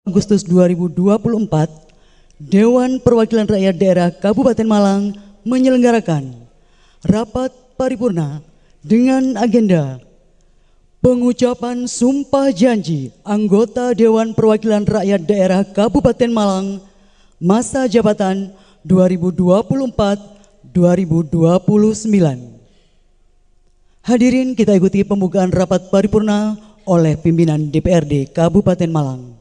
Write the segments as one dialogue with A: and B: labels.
A: Agustus 2024, Dewan Perwakilan Rakyat Daerah Kabupaten Malang menyelenggarakan rapat paripurna dengan agenda pengucapan sumpah janji anggota Dewan Perwakilan Rakyat Daerah Kabupaten Malang masa jabatan 2024-2029. Hadirin, kita ikuti pembukaan rapat paripurna oleh pimpinan DPRD Kabupaten Malang.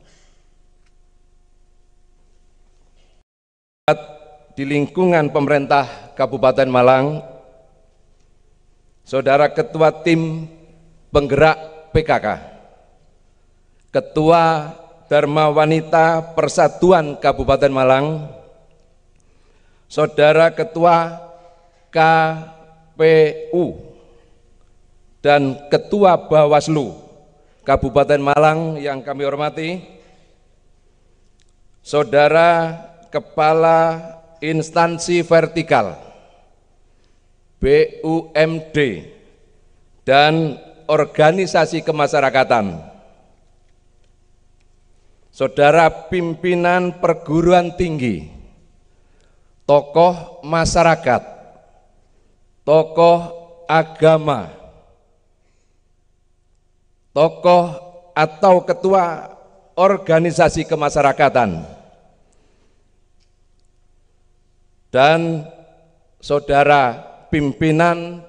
B: Di lingkungan pemerintah Kabupaten Malang, Saudara Ketua Tim Penggerak PKK, Ketua Dharma Wanita Persatuan Kabupaten Malang, Saudara Ketua KPU, dan Ketua Bawaslu Kabupaten Malang yang kami hormati, Saudara Kepala Instansi Vertikal, BUMD, dan organisasi kemasyarakatan, Saudara pimpinan perguruan tinggi, tokoh masyarakat, tokoh agama, tokoh atau ketua organisasi kemasyarakatan, dan saudara pimpinan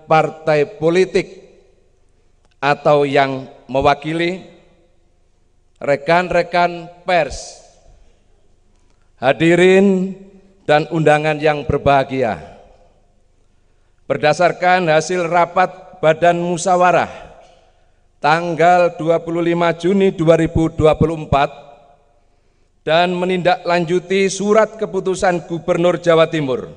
B: partai politik atau yang mewakili, rekan-rekan pers, hadirin dan undangan yang berbahagia. Berdasarkan hasil rapat Badan Musyawarah tanggal 25 Juni 2024 dan menindaklanjuti surat keputusan Gubernur Jawa Timur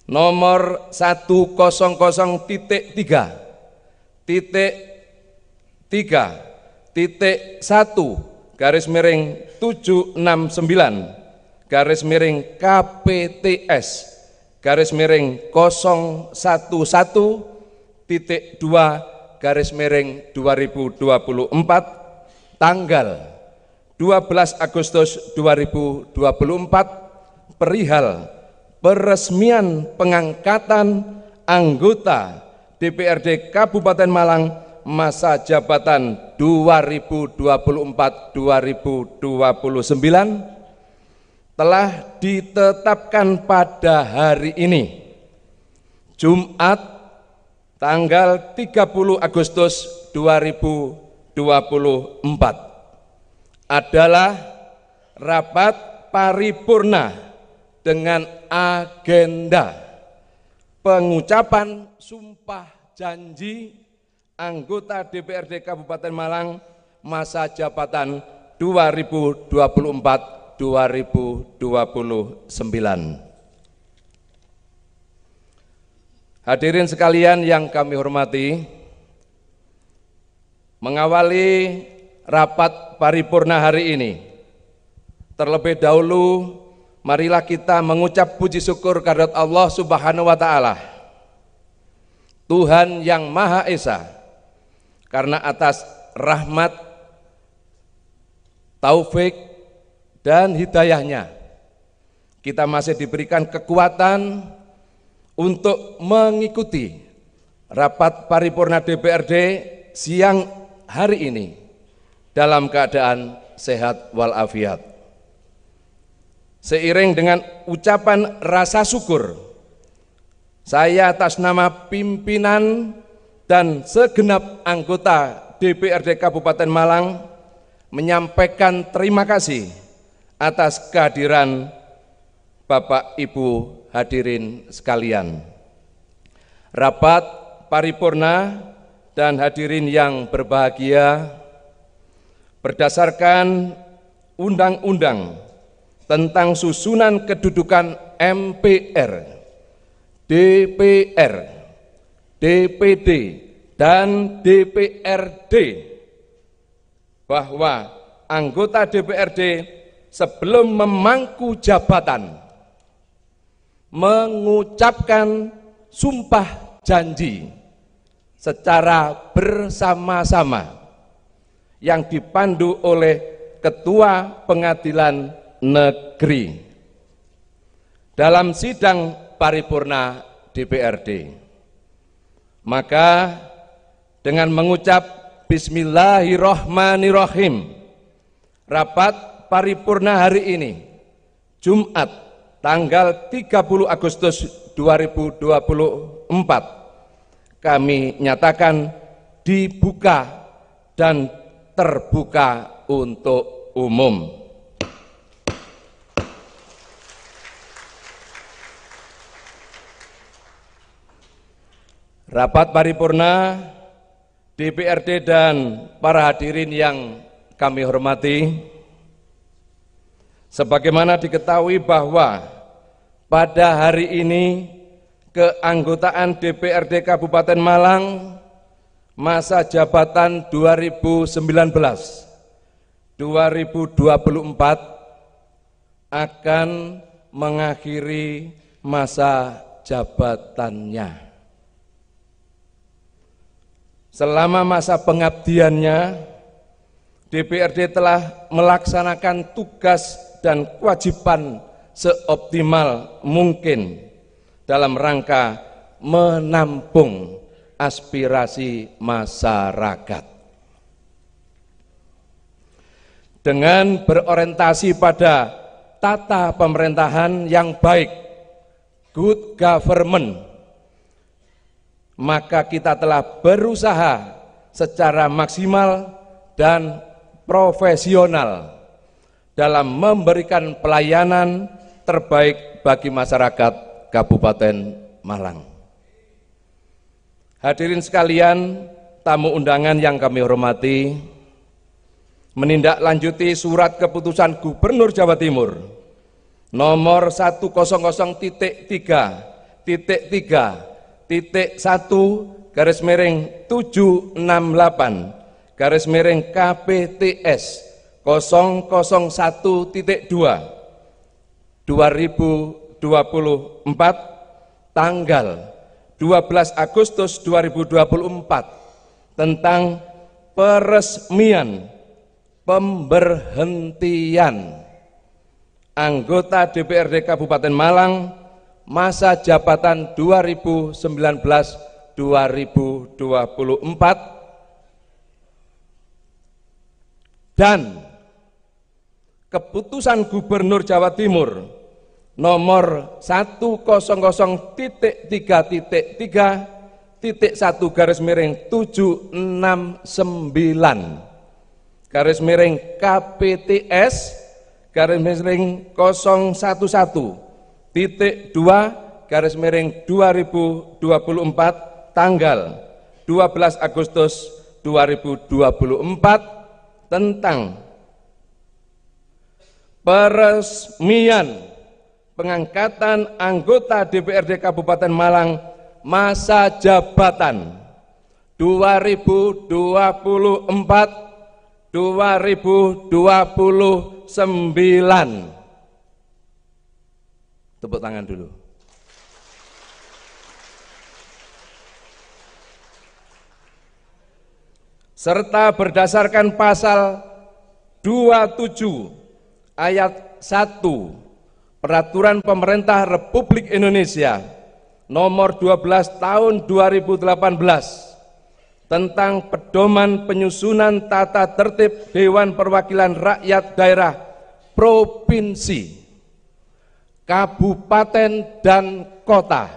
B: nomor 100-KPT3-1-11-KPTS-011-2-2024 tanggal 12 Agustus 2024 perihal peresmian pengangkatan anggota DPRD Kabupaten Malang masa jabatan 2024-2029 telah ditetapkan pada hari ini, Jumat tanggal 30 Agustus 2024 adalah rapat paripurna dengan agenda pengucapan sumpah janji anggota DPRD Kabupaten Malang masa jabatan 2024-2029. Hadirin sekalian yang kami hormati, mengawali rapat paripurna hari ini, terlebih dahulu marilah kita mengucap puji syukur kehadirat Allah Subhanahu wa Ta'ala, Tuhan yang Maha Esa, karena atas rahmat, taufik, dan hidayahnya kita masih diberikan kekuatan untuk mengikuti rapat paripurna DPRD siang hari ini dalam keadaan sehat walafiat. Seiring dengan ucapan rasa syukur, saya atas nama pimpinan dan segenap anggota DPRD Kabupaten Malang menyampaikan terima kasih atas kehadiran Bapak Ibu hadirin sekalian. Rapat paripurna dan hadirin yang berbahagia, berdasarkan Undang-Undang tentang susunan kedudukan MPR, DPR, DPD, dan DPRD, bahwa anggota DPRD sebelum memangku jabatan mengucapkan sumpah janji secara bersama-sama yang dipandu oleh Ketua Pengadilan Negeri dalam sidang paripurna DPRD. Maka dengan mengucap Bismillahirrahmanirrahim, rapat paripurna hari ini, Jumat tanggal 30 Agustus 2024, kami nyatakan dibuka dan terbuka untuk umum. Rapat paripurna DPRD dan para hadirin yang kami hormati, sebagaimana diketahui bahwa pada hari ini keanggotaan DPRD Kabupaten Malang masa jabatan 2019-2024 akan mengakhiri masa jabatannya. Selama masa pengabdiannya, DPRD telah melaksanakan tugas dan kewajiban seoptimal mungkin dalam rangka menampung aspirasi masyarakat. Dengan berorientasi pada tata pemerintahan yang baik, good government, maka kita telah berusaha secara maksimal dan profesional dalam memberikan pelayanan terbaik bagi masyarakat Kabupaten Malang. Hadirin sekalian, tamu undangan yang kami hormati, menindaklanjuti surat keputusan Gubernur Jawa Timur nomor 100.3.3.768/KPTS 001.2/2024 tanggal 12 Agustus 2024 tentang peresmian pemberhentian anggota DPRD Kabupaten Malang masa jabatan 2019-2024 dan keputusan Gubernur Jawa Timur nomor 100.3.3.769/KPTS /011.2/2024 tanggal 12 Agustus 2024 tentang peresmian pengangkatan anggota DPRD Kabupaten Malang masa jabatan 2024-2029. Tepuk tangan dulu. Serta berdasarkan pasal 27 ayat 1 Peraturan Pemerintah Republik Indonesia nomor 12 tahun 2018 tentang pedoman penyusunan tata tertib Dewan Perwakilan Rakyat Daerah Provinsi, Kabupaten dan Kota,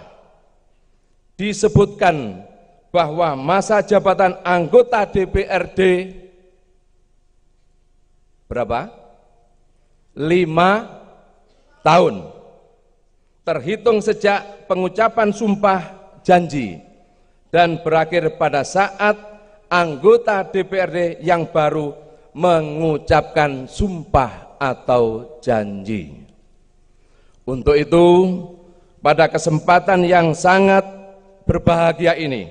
B: disebutkan bahwa masa jabatan anggota DPRD berapa? 5 tahun terhitung sejak pengucapan sumpah janji dan berakhir pada saat anggota DPRD yang baru mengucapkan sumpah atau janji. Untuk itu, pada kesempatan yang sangat berbahagia ini,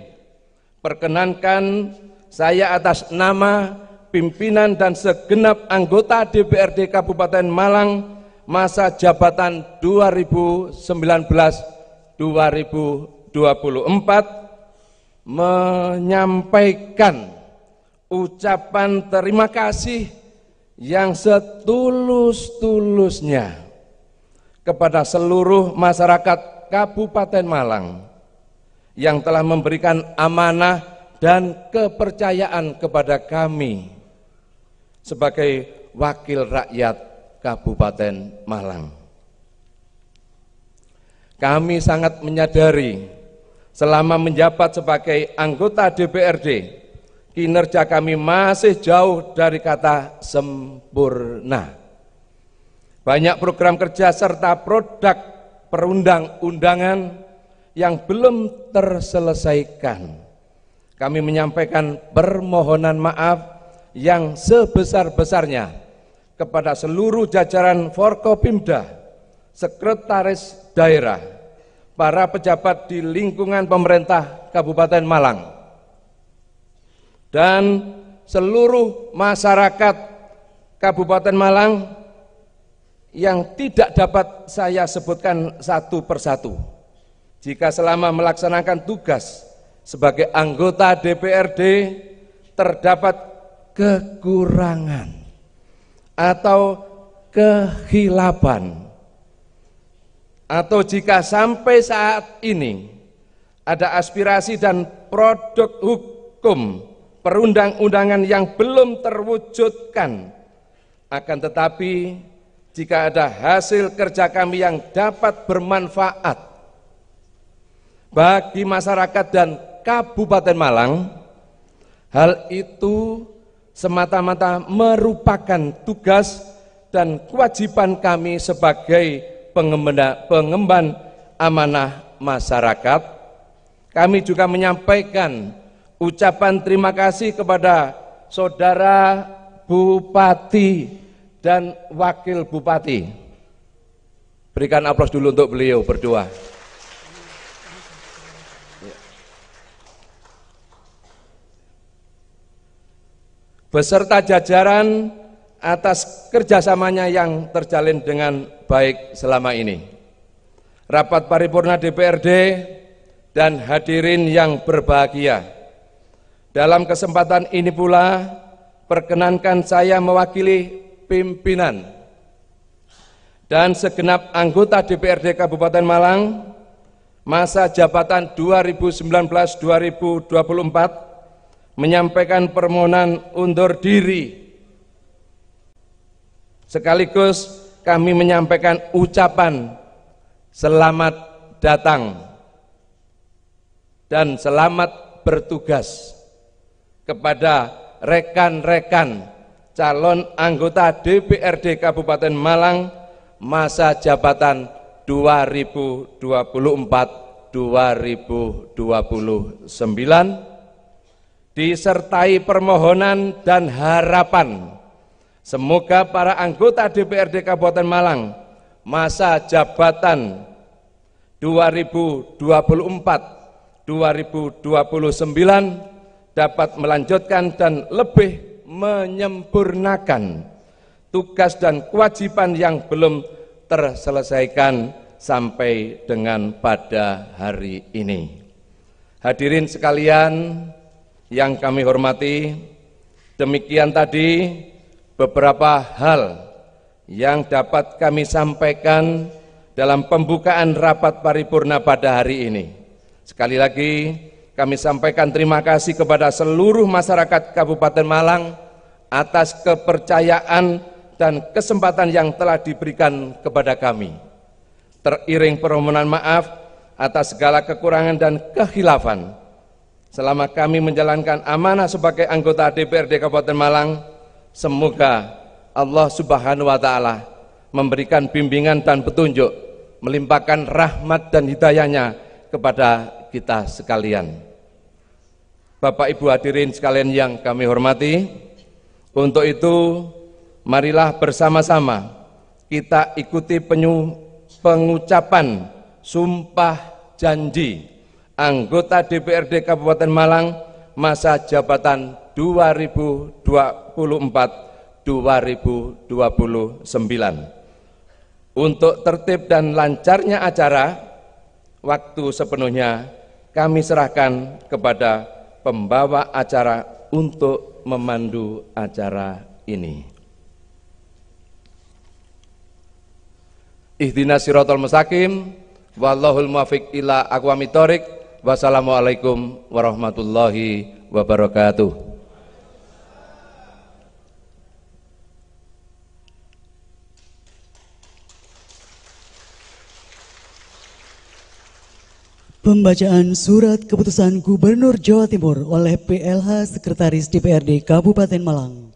B: perkenankan saya atas nama pimpinan dan segenap anggota DPRD Kabupaten Malang masa jabatan 2019-2024 menyampaikan ucapan terima kasih yang setulus-tulusnya kepada seluruh masyarakat Kabupaten Malang yang telah memberikan amanah dan kepercayaan kepada kami sebagai wakil rakyat Kabupaten Malang. Kami sangat menyadari selama menjabat sebagai anggota DPRD, kinerja kami masih jauh dari kata sempurna. Banyak program kerja serta produk perundang-undangan yang belum terselesaikan. Kami menyampaikan permohonan maaf yang sebesar-besarnya kepada seluruh jajaran Forkopimda, sekretaris daerah, para pejabat di lingkungan pemerintah Kabupaten Malang, dan seluruh masyarakat Kabupaten Malang yang tidak dapat saya sebutkan satu persatu. Jika selama melaksanakan tugas sebagai anggota DPRD terdapat kekurangan atau kekhilafan, atau jika sampai saat ini ada aspirasi dan produk hukum perundang-undangan yang belum terwujudkan, akan tetapi jika ada hasil kerja kami yang dapat bermanfaat bagi masyarakat dan Kabupaten Malang, hal itu semata-mata merupakan tugas dan kewajiban kami sebagai pengemban amanah masyarakat. Kami juga menyampaikan ucapan terima kasih kepada saudara Bupati dan Wakil Bupati. Berikan aplaus dulu untuk beliau berdua. Beserta jajaran atas kerjasamanya yang terjalin dengan baik selama ini. Rapat paripurna DPRD dan hadirin yang berbahagia, dalam kesempatan ini pula perkenankan saya mewakili pimpinan dan segenap anggota DPRD Kabupaten Malang masa jabatan 2019-2024 menyampaikan permohonan undur diri. Sekaligus kami menyampaikan ucapan selamat datang dan selamat bertugas kepada rekan-rekan calon anggota DPRD Kabupaten Malang masa jabatan 2024-2029, disertai permohonan dan harapan semoga para anggota DPRD Kabupaten Malang masa jabatan 2024-2029 dapat melanjutkan dan lebih menyempurnakan tugas dan kewajiban yang belum terselesaikan sampai dengan pada hari ini. Hadirin sekalian yang kami hormati, demikian tadi beberapa hal yang dapat kami sampaikan dalam pembukaan rapat paripurna pada hari ini. Sekali lagi kami sampaikan terima kasih kepada seluruh masyarakat Kabupaten Malang atas kepercayaan dan kesempatan yang telah diberikan kepada kami. Teriring permohonan maaf atas segala kekurangan dan kekhilafan selama kami menjalankan amanah sebagai anggota DPRD Kabupaten Malang. Semoga Allah Subhanahu wa Ta'ala memberikan bimbingan dan petunjuk, melimpahkan rahmat dan hidayahnya kepada kita sekalian. Bapak Ibu hadirin sekalian yang kami hormati, untuk itu marilah bersama-sama kita ikuti pengucapan sumpah janji anggota DPRD Kabupaten Malang masa jabatan 2024-2029. Untuk tertib dan lancarnya acara, waktu sepenuhnya kami serahkan kepada pembawa acara untuk memandu acara ini. Ihdinas siratal mustaqim, wallahul muwaffiq ila aqwamit thoriq. Wassalamualaikum warahmatullahi wabarakatuh.
A: Pembacaan surat keputusan Gubernur Jawa Timur oleh PLH Sekretaris DPRD Kabupaten Malang.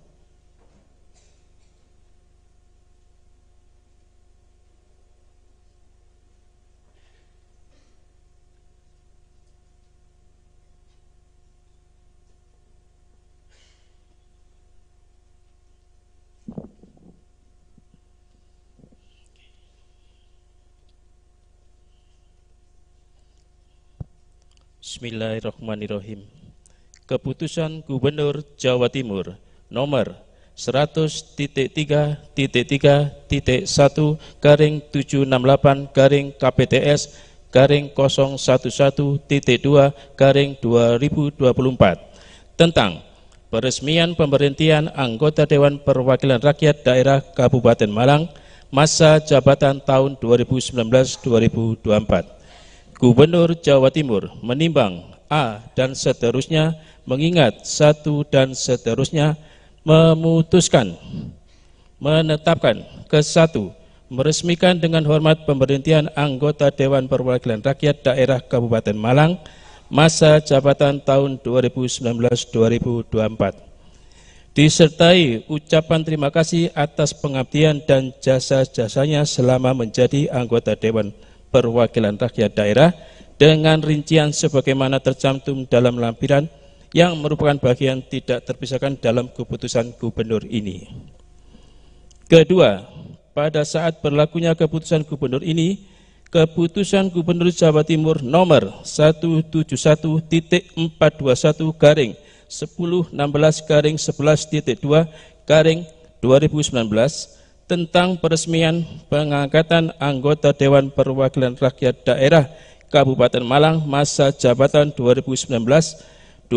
C: Bismillahirrahmanirrahim. Keputusan Gubernur Jawa Timur nomor 100.3.3.1/011.2/2024 tentang peresmian pemberhentian anggota Dewan Perwakilan Rakyat Daerah Kabupaten Malang masa jabatan tahun 2019-2024. Gubernur Jawa Timur menimbang A dan seterusnya, mengingat satu dan seterusnya, memutuskan, menetapkan ke satu, meresmikan dengan hormat pemberhentian anggota Dewan Perwakilan Rakyat Daerah Kabupaten Malang masa jabatan tahun 2019-2024. Disertai ucapan terima kasih atas pengabdian dan jasa-jasanya selama menjadi anggota Dewan Perwakilan Rakyat Daerah dengan rincian sebagaimana tercantum dalam lampiran yang merupakan bagian tidak terpisahkan dalam keputusan Gubernur ini. Kedua, pada saat berlakunya keputusan Gubernur ini, Keputusan Gubernur Jawa Timur nomor 171.421/1016/11.2/2019 tentang peresmian pengangkatan anggota Dewan Perwakilan Rakyat Daerah Kabupaten Malang masa jabatan 2019-2024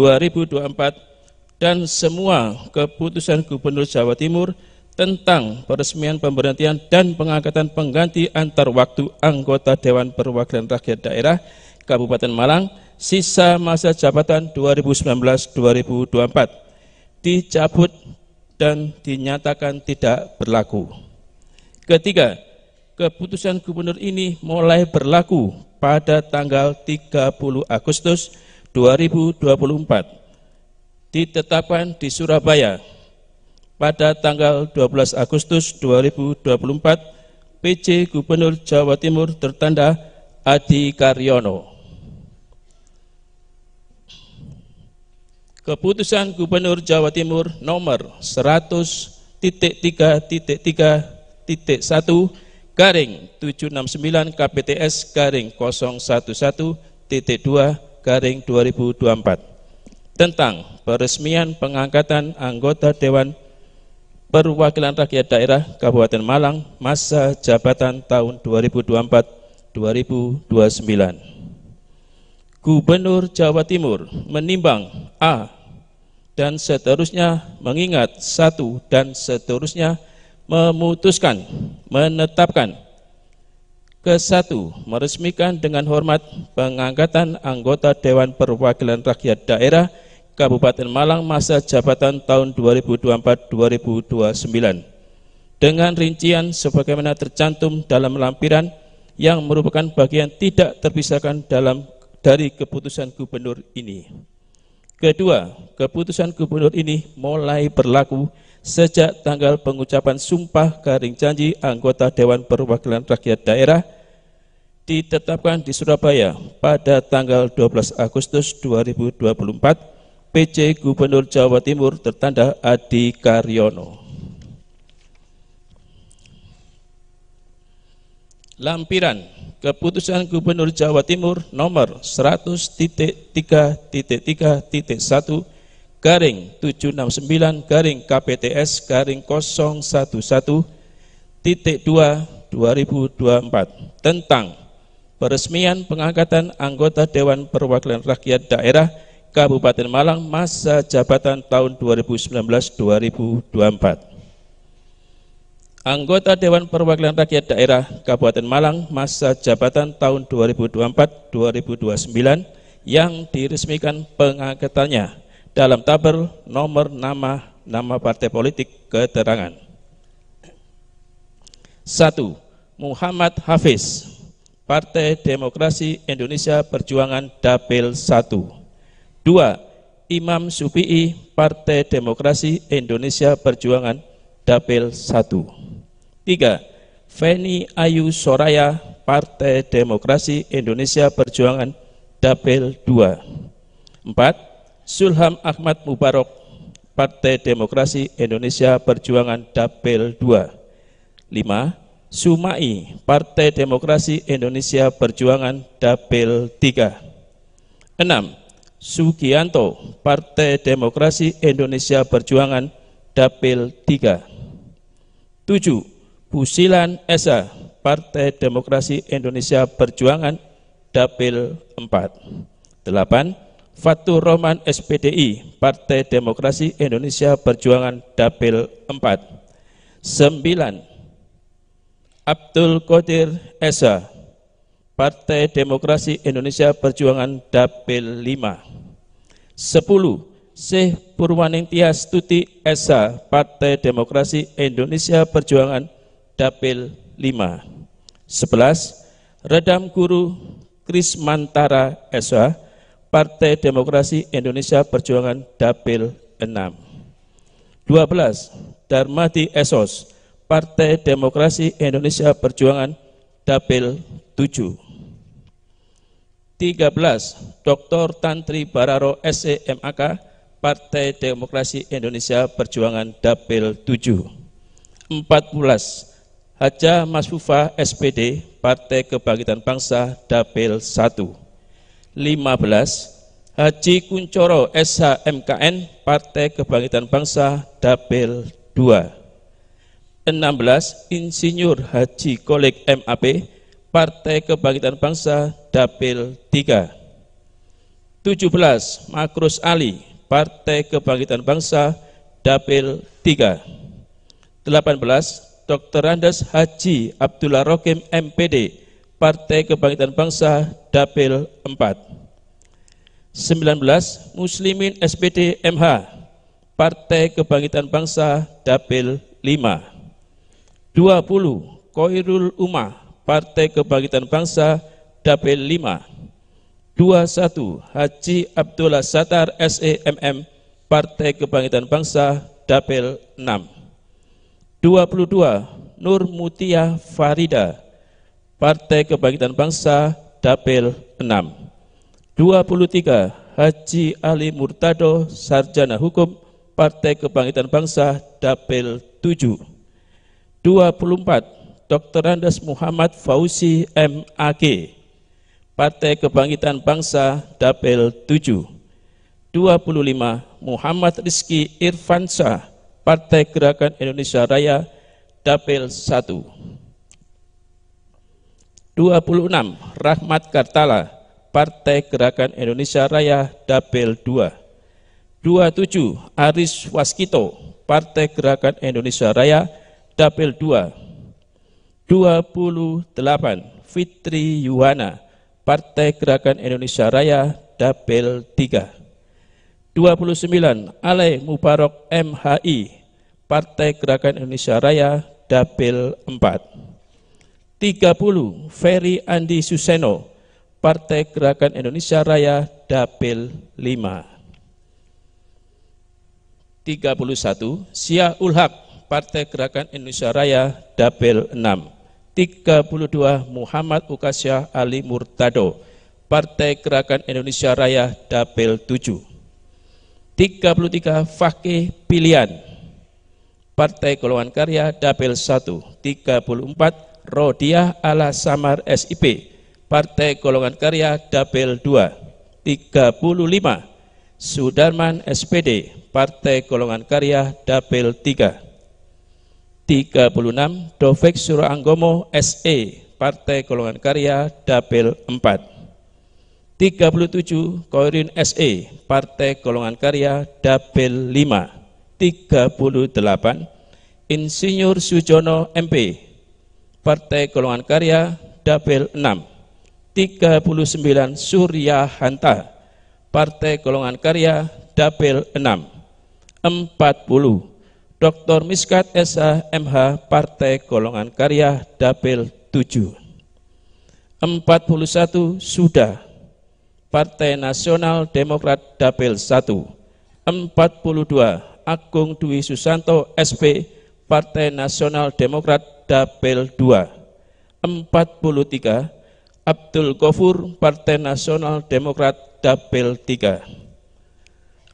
C: dan semua keputusan Gubernur Jawa Timur tentang peresmian pemberhentian dan pengangkatan pengganti antar waktu anggota Dewan Perwakilan Rakyat Daerah Kabupaten Malang sisa masa jabatan 2019-2024 dicabut dan dinyatakan tidak berlaku. Ketiga, keputusan Gubernur ini mulai berlaku pada tanggal 30 Agustus 2024, ditetapkan di Surabaya pada tanggal 12 Agustus 2024, PJ Gubernur Jawa Timur tertanda Adi Karyono. Keputusan Gubernur Jawa Timur nomor 100.3.3.1/KPTS/011.2/2024 tentang peresmian pengangkatan anggota Dewan Perwakilan Rakyat Daerah Kabupaten Malang masa jabatan tahun 2024-2029. Gubernur Jawa Timur menimbang A dan seterusnya, mengingat satu dan seterusnya, memutuskan, menetapkan ke satu, meresmikan dengan hormat pengangkatan anggota Dewan Perwakilan Rakyat Daerah Kabupaten Malang masa jabatan tahun 2024-2029 dengan rincian sebagaimana tercantum dalam lampiran yang merupakan bagian tidak terpisahkan dari keputusan Gubernur ini. Kedua, keputusan Gubernur ini mulai berlaku sejak tanggal pengucapan sumpah garing janji anggota Dewan Perwakilan Rakyat Daerah ditetapkan di Surabaya pada tanggal 12 Agustus 2024, PJ Gubernur Jawa Timur tertanda Adi Karyono. Lampiran Keputusan Gubernur Jawa Timur nomor 100.3.1/KPTS/011.2/2024 tentang peresmian pengangkatan anggota Dewan Perwakilan Rakyat Daerah Kabupaten Malang masa jabatan tahun 2019-2024. Anggota Dewan Perwakilan Rakyat Daerah Kabupaten Malang masa jabatan tahun 2024-2029 yang diresmikan pengangkatannya dalam tabel nomor nama partai politik keterangan. 1. Muhammad Hafiz, Partai Demokrasi Indonesia Perjuangan Dapil 1. 2. Imam Sufi'i, Partai Demokrasi Indonesia Perjuangan Dapil 1. 3. Feni Ayu Soraya, Partai Demokrasi Indonesia Perjuangan Dapil 2. 4. Zulham Ahmad Mubarok, Partai Demokrasi Indonesia Perjuangan Dapil 2. 5. Sumai, Partai Demokrasi Indonesia Perjuangan Dapil 3. 6. Sugianto, Partai Demokrasi Indonesia Perjuangan Dapil 3. 7. Busilan Esa, Partai Demokrasi Indonesia Perjuangan Dapil 4. 8. Fatur Rohman SPDI, Partai Demokrasi Indonesia Perjuangan Dapil 4. 9. Abdul Qadir Esa, Partai Demokrasi Indonesia Perjuangan Dapil 5. 10. Syekh Purwaningtyas Tuti Esa, Partai Demokrasi Indonesia Perjuangan Dapil 5. 11. Redam Guru Krismantara Esa, Partai Demokrasi Indonesia Perjuangan Dapil 6. 12. Darmadi Esos, Partai Demokrasi Indonesia Perjuangan Dapil 7. 13. Dr. Tantri Bararo SEMAK, Partai Demokrasi Indonesia Perjuangan Dapil 7. 14. Haja Masfufa SPD, Partai Kebangkitan Bangsa Dapil 1. 15. Haji Kuncoro SHMKN, Partai Kebangkitan Bangsa Dapil 2. 16. Insinyur Haji Kolik MAP, Partai Kebangkitan Bangsa Dapil 3. 17. Makrus Ali, Partai Kebangkitan Bangsa Dapil 3. 18. Dr. Andes Haji Abdullah Rokim MPD, Partai Kebangkitan Bangsa Dapil 4. 19. Muslimin SPD MH, Partai Kebangkitan Bangsa Dapil 5. 20. Koirul Umah, Partai Kebangkitan Bangsa Dapil 5. 21. Haji Abdullah Sattar SEMM, Partai Kebangkitan Bangsa Dapil 6. 22. Nur Mutia Farida, Partai Kebangkitan Bangsa Dapil 6. 23. Haji Ali Murtado, Sarjana Hukum, Partai Kebangkitan Bangsa Dapil 7. 24. Dr. Andes Muhammad Fauzi MAG, Partai Kebangkitan Bangsa Dapil 7. 25. Muhammad Rizki Irfansyah, Partai Gerakan Indonesia Raya Dapil 1. 26. Rahmat Kartala, Partai Gerakan Indonesia Raya Dapil 2. 27. Aris Waskito, Partai Gerakan Indonesia Raya Dapil 2. 28. Fitri Yuwana, Partai Gerakan Indonesia Raya Dapil 3. 29. Alai Mubarok MHI, Partai Gerakan Indonesia Raya Dapil 4. 30. Ferry Andi Suseno, Partai Gerakan Indonesia Raya Dapil 5. 31. Sia Ulhaq, Partai Gerakan Indonesia Raya Dapil 6. 32. Muhammad Ukasya Ali Murtado, Partai Gerakan Indonesia Raya Dapil 7. 33. Fakih Pilihan, Partai Golongan Karya Dapil 1. 34. Rodiah Ala Samar SIP, Partai Golongan Karya Dapil 2. 35. Sudarman SPD, Partai Golongan Karya Dapil 3. 36. Dovek Suranggomo SE, Partai Golongan Karya Dapil 4. 37 Koirin SE, Partai Golongan Karya, Dapil 5. 38 Insinyur Sujono MP, Partai Golongan Karya, Dapil 6. 39 Surya Hanta, Partai Golongan Karya, Dapil 6. 40 Dr. Miskat SH MH, Partai Golongan Karya, Dapil 7. 41 Suda, Partai Nasional Demokrat, Dapil 1. 42 Agung Dwi Susanto SP, Partai Nasional Demokrat, Dapil 2. 43 Abdul Ghafur, Partai Nasional Demokrat, Dapil 3.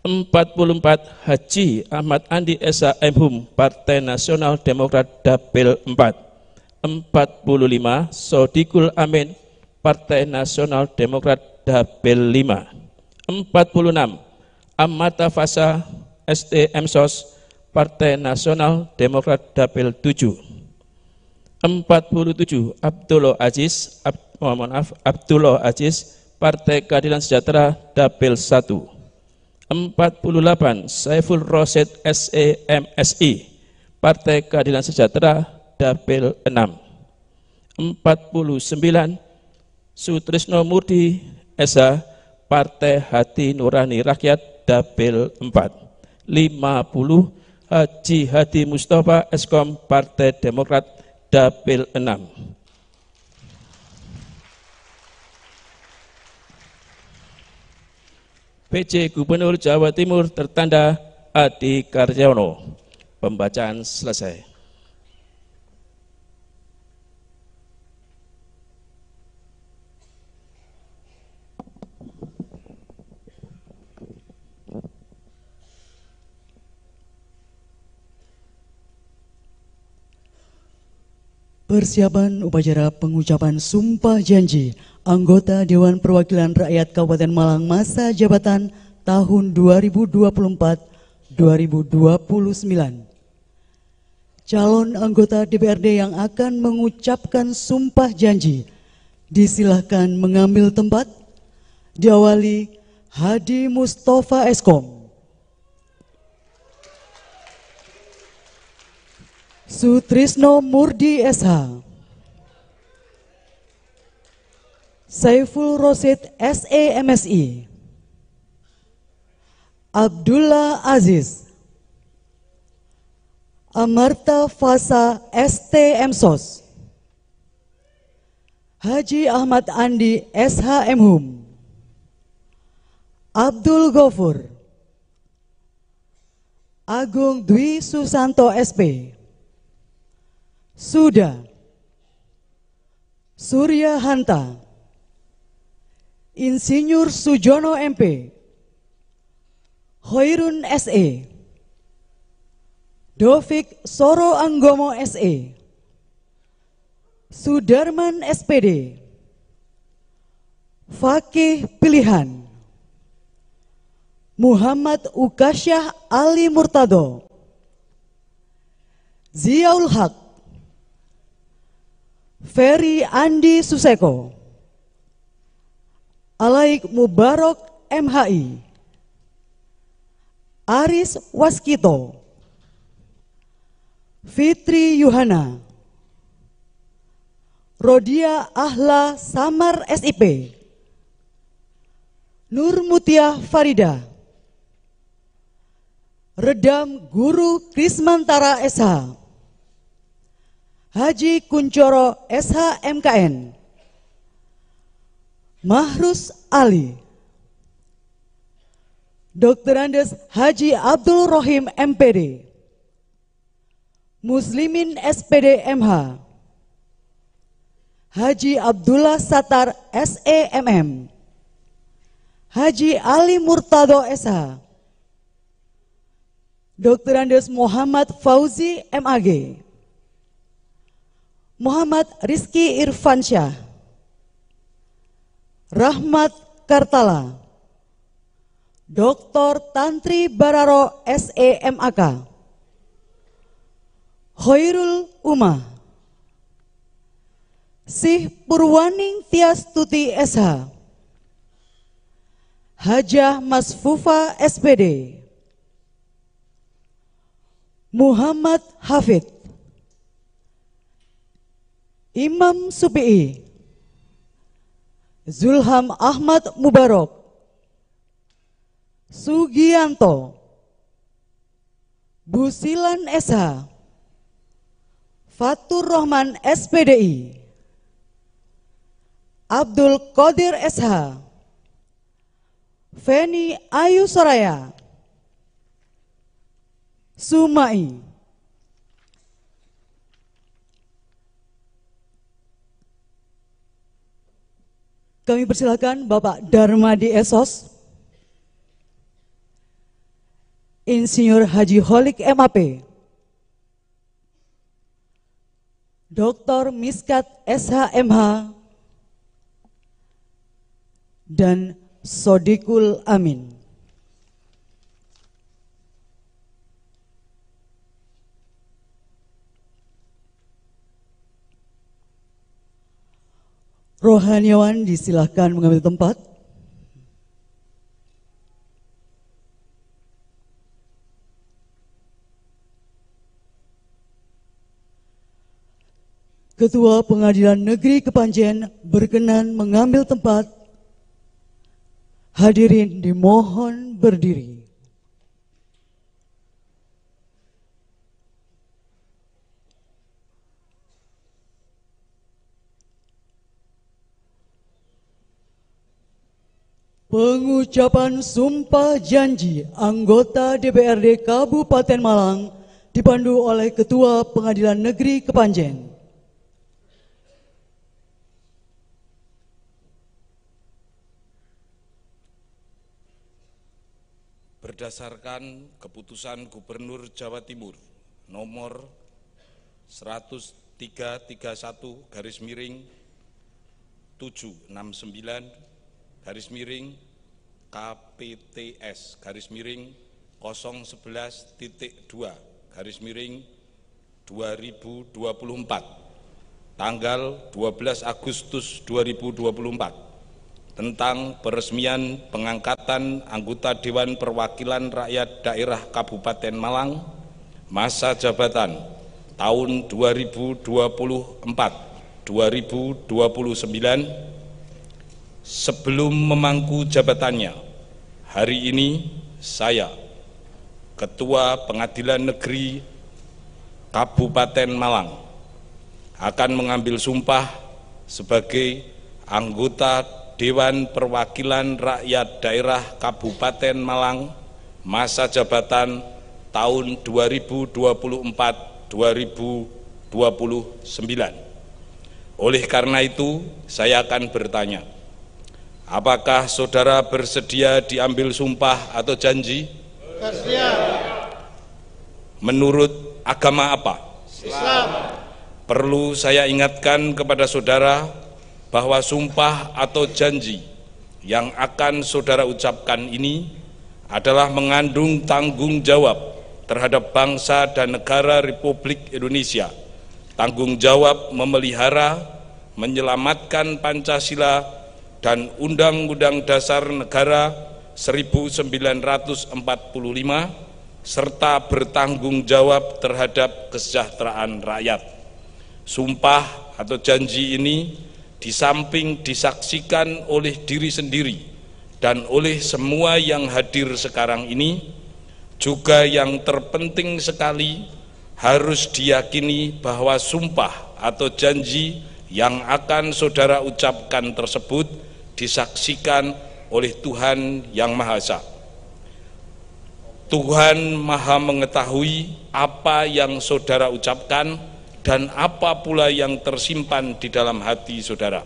C: 44 Haji Ahmad Andi SH MHUM, Partai Nasional Demokrat, Dapil 4. 45 Sodikul Amin, Partai Nasional Demokrat, Dapil 5. 46 Amata Fasa ST Emsos, Partai Nasional Demokrat, Dapil 7. 47 Abdullah Aziz, Partai Keadilan Sejahtera, Dapil 1. 48 Saiful Rosyid SE MSI, Partai Keadilan Sejahtera, Dapil 6. 49 Sutrisno Murdi SH, Partai Hati Nurani Rakyat, Dapil 4. 50 Haji Hadi Mustafa Eskom, Partai Demokrat, Dapil 6. PJ Gubernur Jawa Timur tertanda Adi Karyono. Pembacaan selesai.
A: Persiapan upacara pengucapan sumpah janji anggota Dewan Perwakilan Rakyat Kabupaten Malang masa jabatan tahun 2024-2029. Calon anggota DPRD yang akan mengucapkan sumpah janji disilahkan mengambil tempat, diawali Hadi Mustafa Eskom, Sutrisno Murdi SH, Saiful Rosyid SE MSI, Abdullah Aziz, Amarta Fasa ST Emsos, Haji Ahmad Andi SH MHUM, Abdul Ghafur, Agung Dwi Susanto SP, Suda, Surya Hanta, Insinyur Sujono MP, Khairun SE, Dovik Soro Anggomo SE, Sudarman SPD, Fakih Pilihan, Muhammad Ukasyah Ali Murtado, Ziaul Haq, Ferry Andi Suseko, Alaik Mubarok MHI, Aris Waskito, Fitri Yuhana, Rodia Ahla Samar SIP, Nur Mutia Farida, Redam Guru Krismantara SH, Haji Kuncoro SH MKN, Mahrus Ali, Dr. Andes Haji Abdul Rohim MPD, Muslimin SPD MH, Haji Abdullah Satar SEMM, Haji Ali Murtado SH, Dr. Andes Muhammad Fauzi MAG, Muhammad Rizky Irfansyah, Rahmat Kartala, Dr. Tantri Bararo SEMAK, Khairul Umah, Sih Purwaning Tias Tuti SH, Hajah Masfufa SPD, Muhammad Hafid, Imam Supi'i, Zulham Ahmad Mubarok, Sugianto, Busilan SH, Fatur Rahman SPDI, Abdul Qadir SH, Feni Ayu Soraya, Sumai. Kami persilakan Bapak Darmadi Esos, Insinyur Haji Holik MAP, Dr. Miskat SHMH, dan Sodikul Amin. Rohaniawan disilahkan mengambil tempat. Ketua Pengadilan Negeri Kepanjen berkenan mengambil tempat. Hadirin dimohon berdiri. Pengucapan sumpah janji anggota DPRD Kabupaten Malang dipandu oleh Ketua Pengadilan Negeri Kepanjen.
D: Berdasarkan keputusan Gubernur Jawa Timur nomor 103/769 KPTS /011.2/2024 tanggal 12 Agustus 2024 tentang peresmian pengangkatan anggota Dewan Perwakilan Rakyat Daerah Kabupaten Malang masa jabatan tahun 2024-2029 sebelum memangku jabatannya. Hari ini saya, Ketua Pengadilan Negeri Kabupaten Malang, akan mengambil sumpah sebagai anggota Dewan Perwakilan Rakyat Daerah Kabupaten Malang masa jabatan tahun 2024-2029. Oleh karena itu, saya akan bertanya, apakah saudara bersedia diambil sumpah atau janji?
E: Bersedia.
D: Menurut agama apa?
E: Islam.
D: Perlu saya ingatkan kepada saudara bahwa sumpah atau janji yang akan saudara ucapkan ini adalah mengandung tanggung jawab terhadap bangsa dan negara Republik Indonesia, tanggung jawab memelihara, menyelamatkan Pancasila dan Undang-Undang Dasar Negara 1945, serta bertanggung jawab terhadap kesejahteraan rakyat. Sumpah atau janji ini di samping disaksikan oleh diri sendiri dan oleh semua yang hadir sekarang ini, juga yang terpenting sekali harus diyakini bahwa sumpah atau janji yang akan saudara ucapkan tersebut disaksikan oleh Tuhan Yang Maha Esa. Tuhan Maha mengetahui apa yang saudara ucapkan dan apa pula yang tersimpan di dalam hati saudara.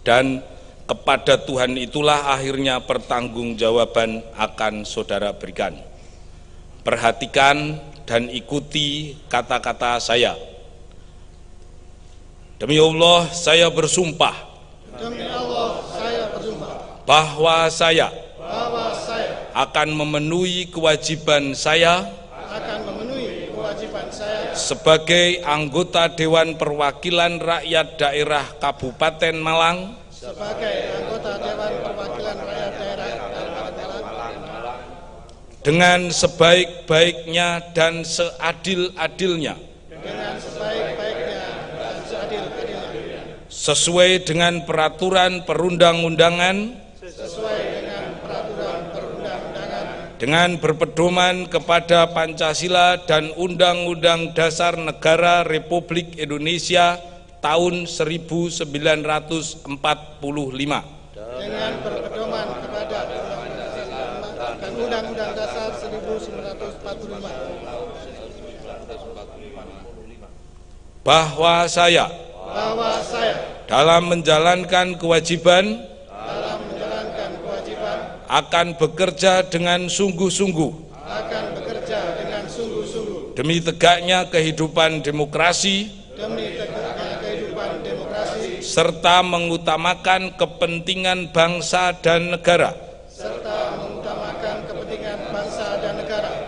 D: Dan kepada Tuhan itulah akhirnya pertanggungjawaban akan saudara berikan. Perhatikan dan ikuti kata-kata saya. Demi Allah saya bersumpah.
E: Demi Allah saya bersumpah.
D: Bahwa saya
E: akan
D: memenuhi kewajiban saya sebagai anggota Dewan Perwakilan Rakyat Daerah Kabupaten Malang dengan sebaik-baiknya dan seadil-adilnya,
E: dengan sebaik-baiknya dan seadil-adilnya,
D: sesuai dengan peraturan perundang-undangan,
E: sesuai dengan peraturan perundang-undangan,
D: dengan berpedoman kepada Pancasila dan Undang-Undang Dasar Negara Republik Indonesia tahun 1945,
E: dengan berpedoman kepada dan Undang-Undang Dasar 1945,
D: bahwa saya dalam menjalankan kewajiban akan bekerja dengan sungguh-sungguh demi tegaknya kehidupan demokrasi serta mengutamakan kepentingan bangsa dan negara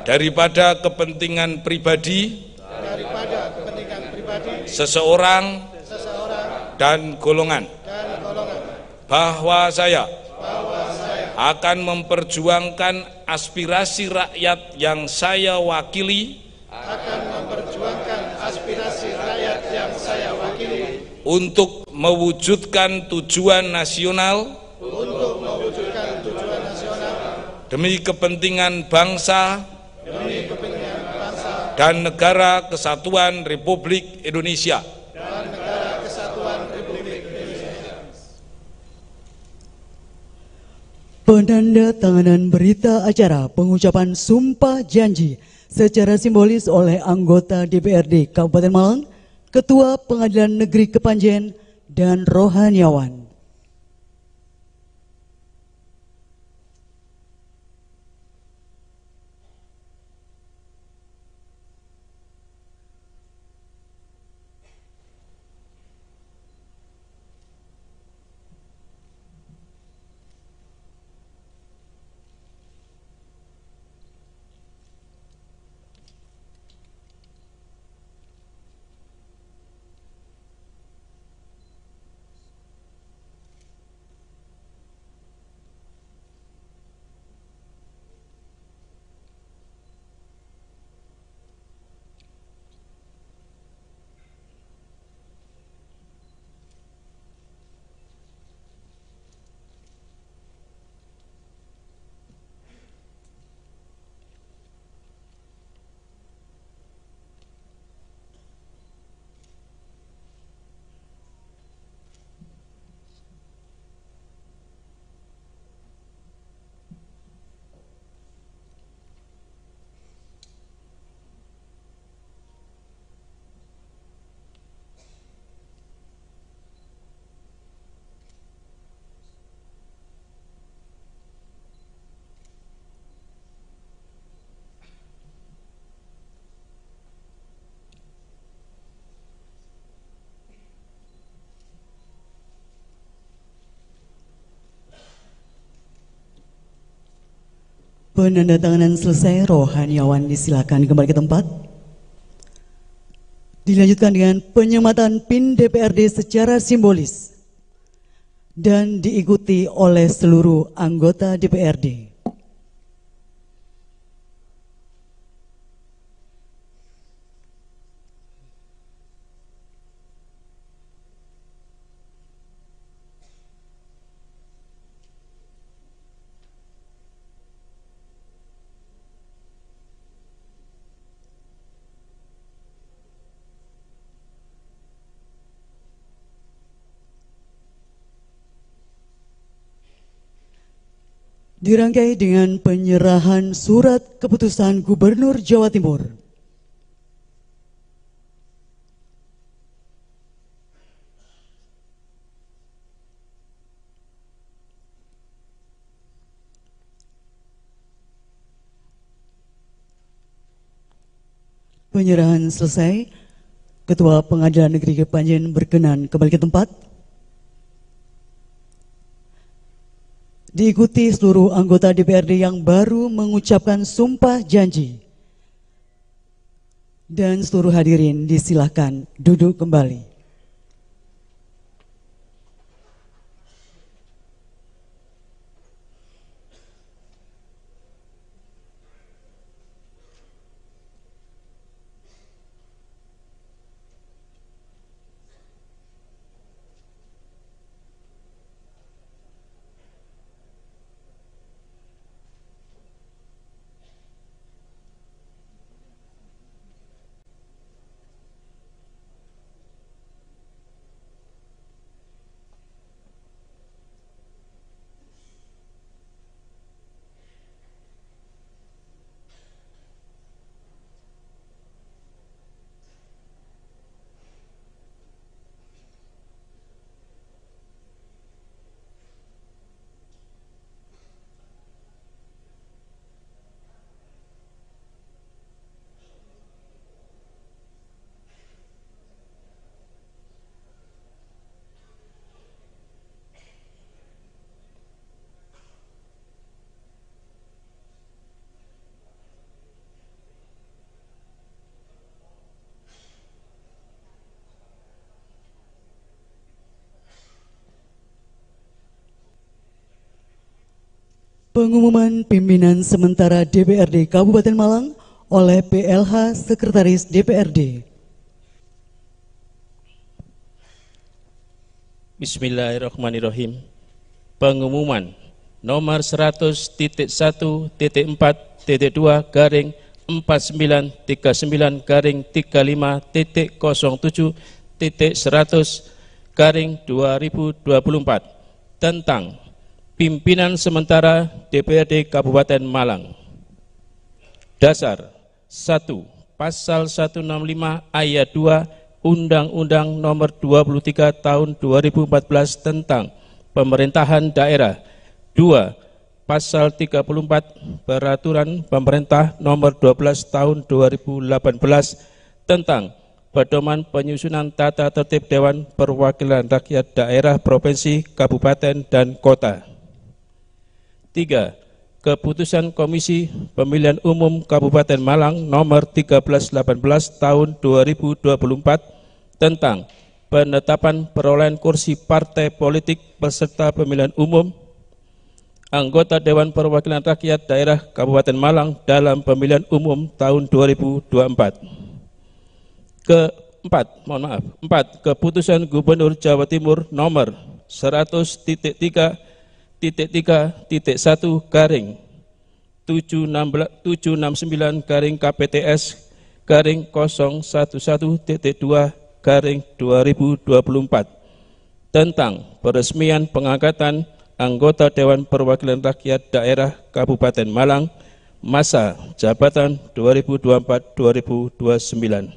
D: daripada kepentingan pribadi seseorang dan golongan, bahwa saya akan memperjuangkan aspirasi rakyat yang saya wakili untuk mewujudkan tujuan nasional demi kepentingan bangsa dan negara kesatuan Republik Indonesia.
A: Penandatanganan berita acara pengucapan sumpah janji secara simbolis oleh anggota DPRD Kabupaten Malang, Ketua Pengadilan Negeri Kepanjen, dan rohaniawan. Penandatanganan selesai, rohaniawan disilakan kembali ke tempat. Dilanjutkan dengan penyematan PIN DPRD secara simbolis dan diikuti oleh seluruh anggota DPRD. Dirangkai dengan penyerahan surat keputusan Gubernur Jawa Timur. Penyerahan selesai, Ketua Pengadilan Negeri Kepanjen berkenan kembali ke tempat. Diikuti seluruh anggota DPRD yang baru mengucapkan sumpah janji. Dan seluruh hadirin disilahkan duduk kembali. Pengumuman pimpinan sementara DPRD Kabupaten Malang oleh PLH Sekretaris DPRD.
C: Bismillahirrahmanirrahim. Pengumuman nomor 100.1.4.2-49.39.07.100/2024 tentang pimpinan sementara DPRD Kabupaten Malang. Dasar 1. Pasal 165 ayat 2 Undang-Undang Nomor 23 Tahun 2014 tentang Pemerintahan Daerah. 2. Pasal 34 Peraturan Pemerintah Nomor 12 Tahun 2018 tentang Pedoman Penyusunan Tata Tertib Dewan Perwakilan Rakyat Daerah Provinsi, Kabupaten, dan Kota. 3. Keputusan Komisi Pemilihan Umum Kabupaten Malang Nomor 1318 Tahun 2024 tentang penetapan perolehan kursi partai politik peserta pemilihan umum anggota Dewan Perwakilan Rakyat Daerah Kabupaten Malang dalam pemilihan umum tahun 2024. Keempat, Keputusan Gubernur Jawa Timur Nomor 100.3.769-KPTS-011.2/2024 tentang peresmian pengangkatan anggota Dewan Perwakilan Rakyat Daerah Kabupaten Malang masa jabatan 2024-2029.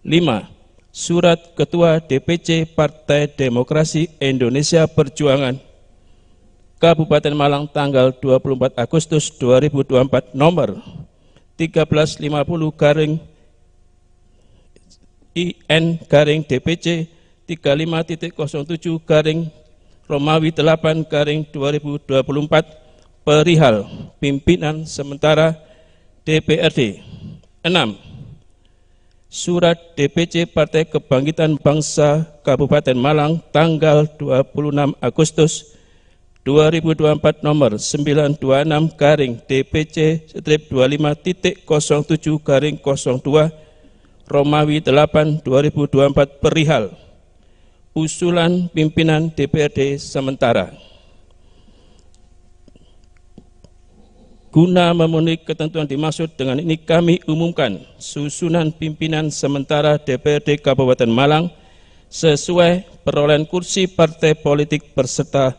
C: 5. Surat Ketua DPC Partai Demokrasi Indonesia Perjuangan Kabupaten Malang tanggal 24 Agustus 2024 nomor 1350-IN-DPC 35.07-Romawi 8-2024 perihal pimpinan sementara DPRD. 6. Surat DPC Partai Kebangkitan Bangsa Kabupaten Malang tanggal 26 Agustus 2024 nomor 926-DPC-25.07-02 Romawi 8-2024 perihal usulan pimpinan DPRD sementara. Guna memenuhi ketentuan dimaksud dengan ini kami umumkan susunan pimpinan sementara DPRD Kabupaten Malang sesuai perolehan kursi partai politik peserta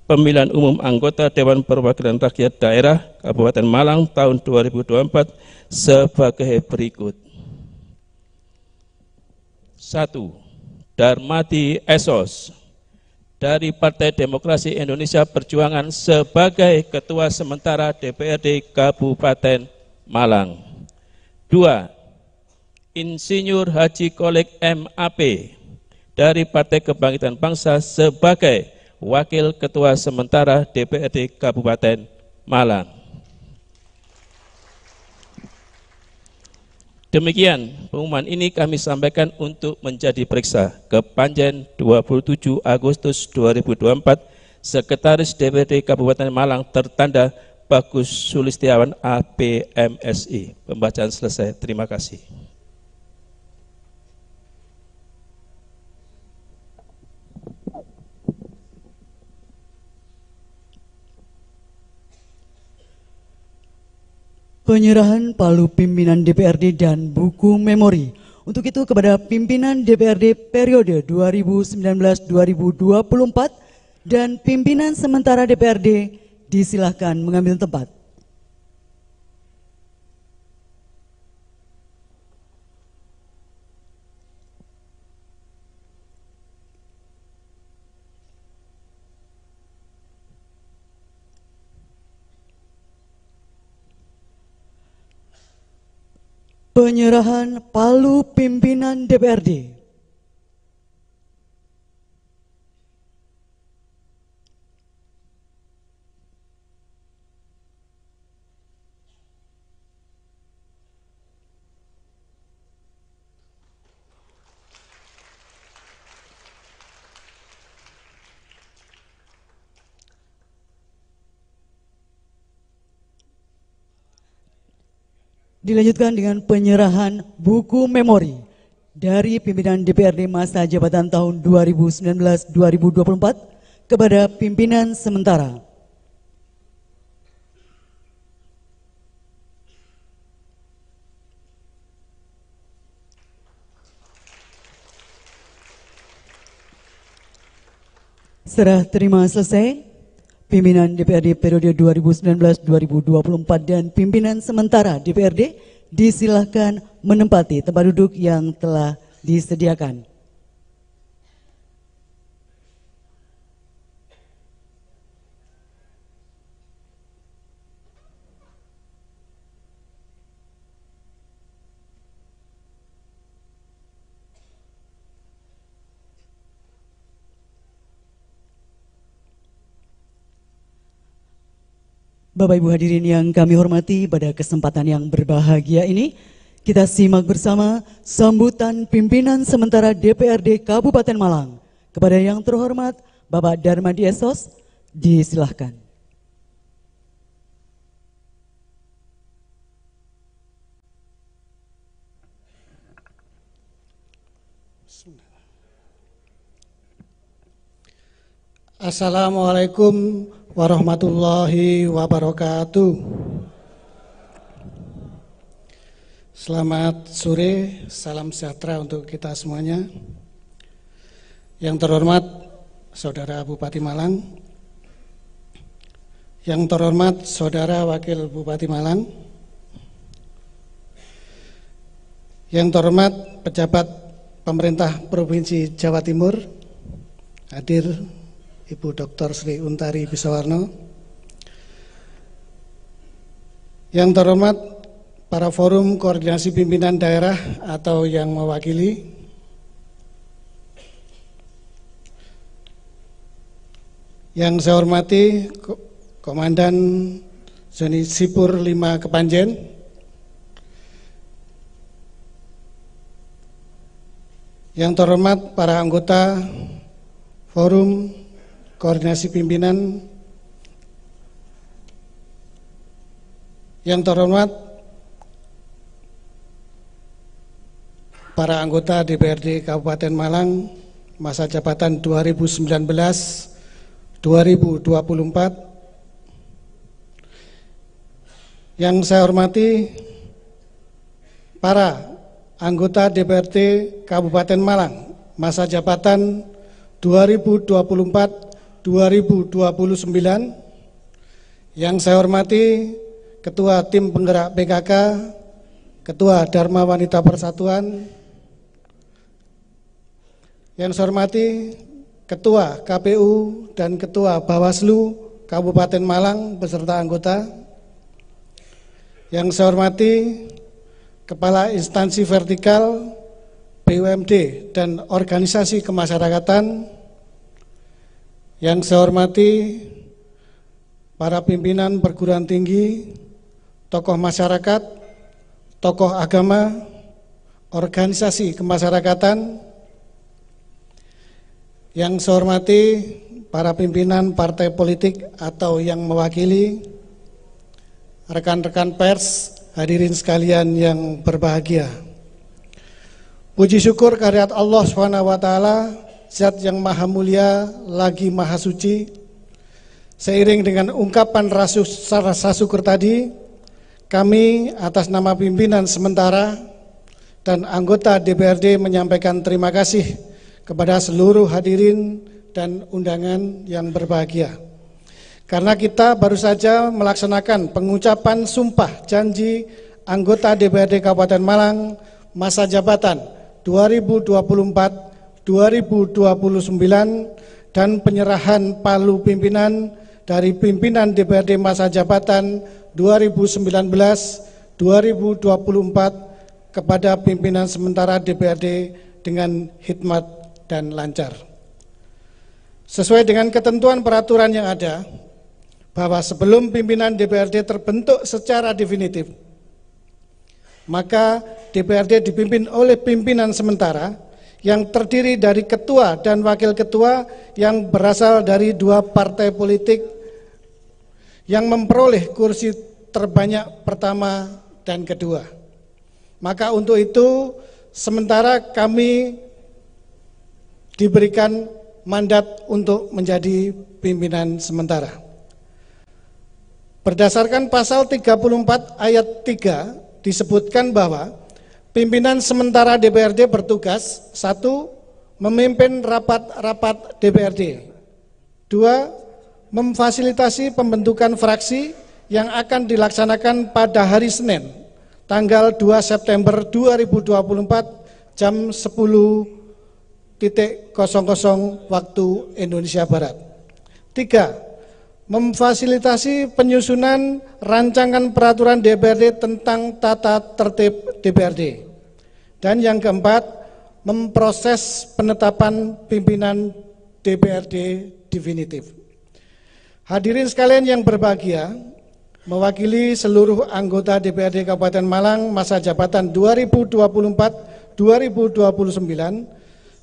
C: pemilihan umum anggota Dewan Perwakilan Rakyat Daerah Kabupaten Malang tahun 2024 sebagai berikut. 1. Darmadi Esos dari Partai Demokrasi Indonesia Perjuangan sebagai Ketua Sementara DPRD Kabupaten Malang. 2. Insinyur Haji Kolek MAP dari Partai Kebangkitan Bangsa sebagai Wakil Ketua Sementara DPRD Kabupaten Malang. Demikian pengumuman ini kami sampaikan untuk menjadi periksa ke Panjen 27 Agustus 2024 Sekretaris DPRD Kabupaten Malang tertanda Bagus Sulistiawan APMSI. Pembacaan selesai. Terima kasih.
A: Penyerahan palu pimpinan DPRD dan buku memori. Untuk itu kepada pimpinan DPRD periode 2019-2024 dan pimpinan sementara DPRD disilahkan mengambil tempat. Penyerahan palu pimpinan DPRD. Dilanjutkan dengan penyerahan buku memori dari pimpinan DPRD masa jabatan tahun 2019-2024 kepada pimpinan sementara. Serah terima selesai, pimpinan DPRD periode 2019-2024 dan pimpinan sementara DPRD disilahkan menempati tempat duduk yang telah disediakan. Bapak Ibu hadirin yang kami hormati, pada kesempatan yang berbahagia ini kita simak bersama sambutan pimpinan sementara DPRD Kabupaten Malang. Kepada yang terhormat Bapak Darmadi Esos, disilahkan.
E: Assalamualaikum warahmatullahi wabarakatuh. Selamat sore, salam sejahtera untuk kita semuanya. Yang terhormat Saudara Bupati Malang, yang terhormat Saudara Wakil Bupati Malang, yang terhormat pejabat pemerintah Provinsi Jawa Timur, hadir Ibu Dr. Sri Untari Bisawarno, yang terhormat para forum koordinasi pimpinan daerah atau yang mewakili, yang saya hormati Komandan Zoni Sipur 5 Kepanjen, yang terhormat para anggota forum koordinasi pimpinan, yang terhormat para anggota DPRD Kabupaten Malang masa jabatan 2019-2024, yang saya hormati para anggota DPRD Kabupaten Malang masa jabatan 2024-2029, yang saya hormati Ketua Tim Penggerak PKK, Ketua Dharma Wanita Persatuan, yang saya hormati Ketua KPU dan Ketua Bawaslu Kabupaten Malang beserta anggota, yang saya hormati Kepala Instansi Vertikal BUMD dan Organisasi Kemasyarakatan, yang saya hormati para pimpinan perguruan tinggi, tokoh masyarakat, tokoh agama, organisasi kemasyarakatan, yang saya hormati para pimpinan partai politik atau yang mewakili, rekan-rekan pers, hadirin sekalian yang berbahagia. Puji syukur kehadirat Allah SWT, Zat yang maha mulia lagi maha suci. Seiring dengan ungkapan rasa syukur tadi, kami atas nama pimpinan sementara dan anggota DPRD menyampaikan terima kasih kepada seluruh hadirin dan undangan yang berbahagia. Karena kita baru saja melaksanakan pengucapan sumpah janji anggota DPRD Kabupaten Malang masa jabatan 2024-2029 dan penyerahan palu pimpinan dari pimpinan DPRD masa jabatan 2019-2024 kepada pimpinan sementara DPRD dengan hikmat dan lancar. Sesuai dengan ketentuan peraturan yang ada, bahwa sebelum pimpinan DPRD terbentuk secara definitif, maka DPRD dipimpin oleh pimpinan sementara yang terdiri dari ketua dan wakil ketua yang berasal dari dua partai politik yang memperoleh kursi terbanyak pertama dan kedua. Maka untuk itu sementara kami diberikan mandat untuk menjadi pimpinan sementara. Berdasarkan pasal 34 ayat 3 disebutkan bahwa pimpinan sementara DPRD bertugas 1. Memimpin rapat-rapat DPRD. 2. Memfasilitasi pembentukan fraksi yang akan dilaksanakan pada hari Senin, tanggal 2 September 2024 jam 10.00 waktu Indonesia Barat. 3. Memfasilitasi penyusunan rancangan peraturan DPRD tentang tata tertib DPRD. Dan yang keempat, memproses penetapan pimpinan DPRD definitif. Hadirin sekalian yang berbahagia, mewakili seluruh anggota DPRD Kabupaten Malang masa jabatan 2024-2029,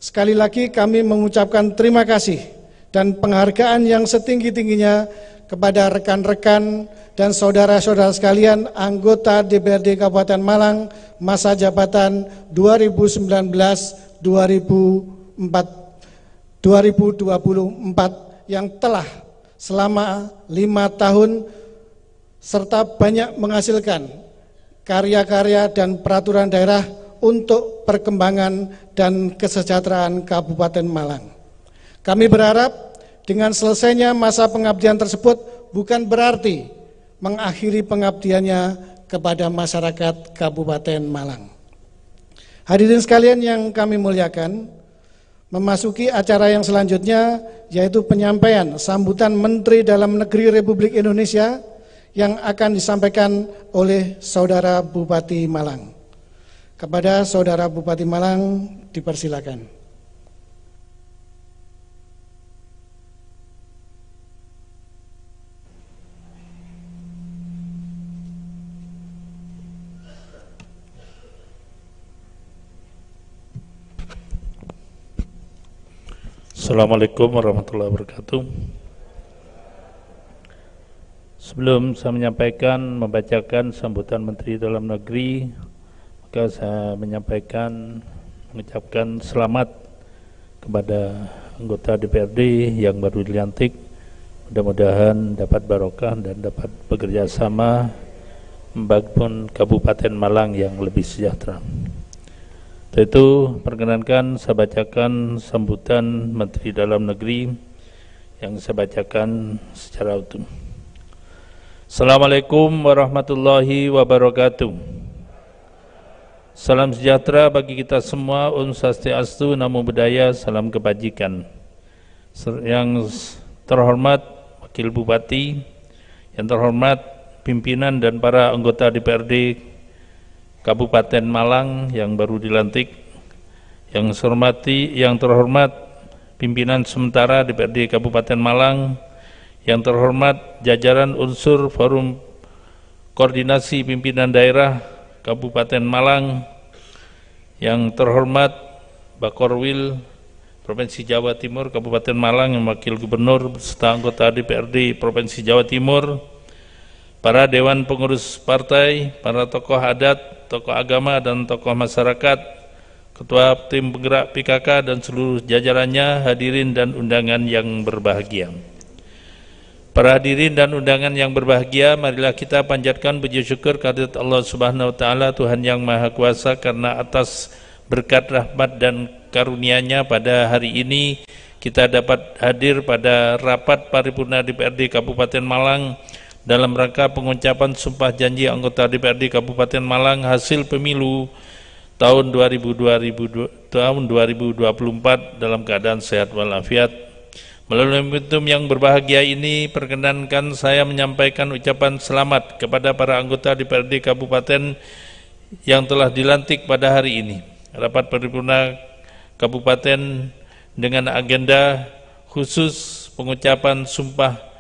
E: sekali lagi kami mengucapkan terima kasih dan penghargaan yang setinggi-tingginya kepada rekan-rekan dan saudara-saudara sekalian anggota DPRD Kabupaten Malang masa jabatan 2019-2024 yang telah selama 5 tahun serta banyak menghasilkan karya-karya dan peraturan daerah untuk perkembangan dan kesejahteraan Kabupaten Malang. Kami berharap dengan selesainya masa pengabdian tersebut bukan berarti mengakhiri pengabdiannya kepada masyarakat Kabupaten Malang. Hadirin sekalian yang kami muliakan, memasuki acara yang selanjutnya yaitu penyampaian sambutan Menteri Dalam Negeri Republik Indonesia yang akan disampaikan oleh Saudara Bupati Malang. Kepada Saudara Bupati Malang dipersilakan.
F: Assalamualaikum warahmatullahi wabarakatuh. Sebelum saya membacakan sambutan Menteri Dalam Negeri, maka saya mengucapkan selamat kepada anggota DPRD yang baru dilantik. Mudah-mudahan dapat barokah dan dapat bekerja sama membangun Kabupaten Malang yang lebih sejahtera. Untuk itu, perkenankan saya bacakan sambutan Menteri Dalam Negeri yang saya bacakan secara utuh. Assalamualaikum warahmatullahi wabarakatuh. Salam sejahtera bagi kita semua, Om Swastiastu, Namo Buddhaya, salam kebajikan. Yang terhormat Wakil Bupati, yang terhormat pimpinan dan para anggota DPRD Kabupaten Malang yang baru dilantik, yang terhormat pimpinan sementara DPRD Kabupaten Malang, yang terhormat jajaran unsur Forum Koordinasi Pimpinan Daerah Kabupaten Malang, yang terhormat Bakorwil Provinsi Jawa Timur Kabupaten Malang yang Wakil Gubernur beserta anggota DPRD Provinsi Jawa Timur, para Dewan Pengurus Partai, para tokoh adat, tokoh agama dan tokoh masyarakat, Ketua Tim Penggerak PKK dan seluruh jajarannya, hadirin dan undangan yang berbahagia. Para hadirin dan undangan yang berbahagia, marilah kita panjatkan puji syukur kehadirat Allah Subhanahu wa taala, Tuhan yang Maha Kuasa, karena atas berkat rahmat dan karunia-Nya pada hari ini kita dapat hadir pada rapat paripurna DPRD Kabupaten Malang dalam rangka pengucapan sumpah janji anggota DPRD Kabupaten Malang hasil pemilu tahun 2024 dalam keadaan sehat walafiat. Melalui momentum yang berbahagia ini, perkenankan saya menyampaikan ucapan selamat kepada para anggota DPRD Kabupaten yang telah dilantik pada hari ini. Rapat paripurna Kabupaten dengan agenda khusus pengucapan sumpah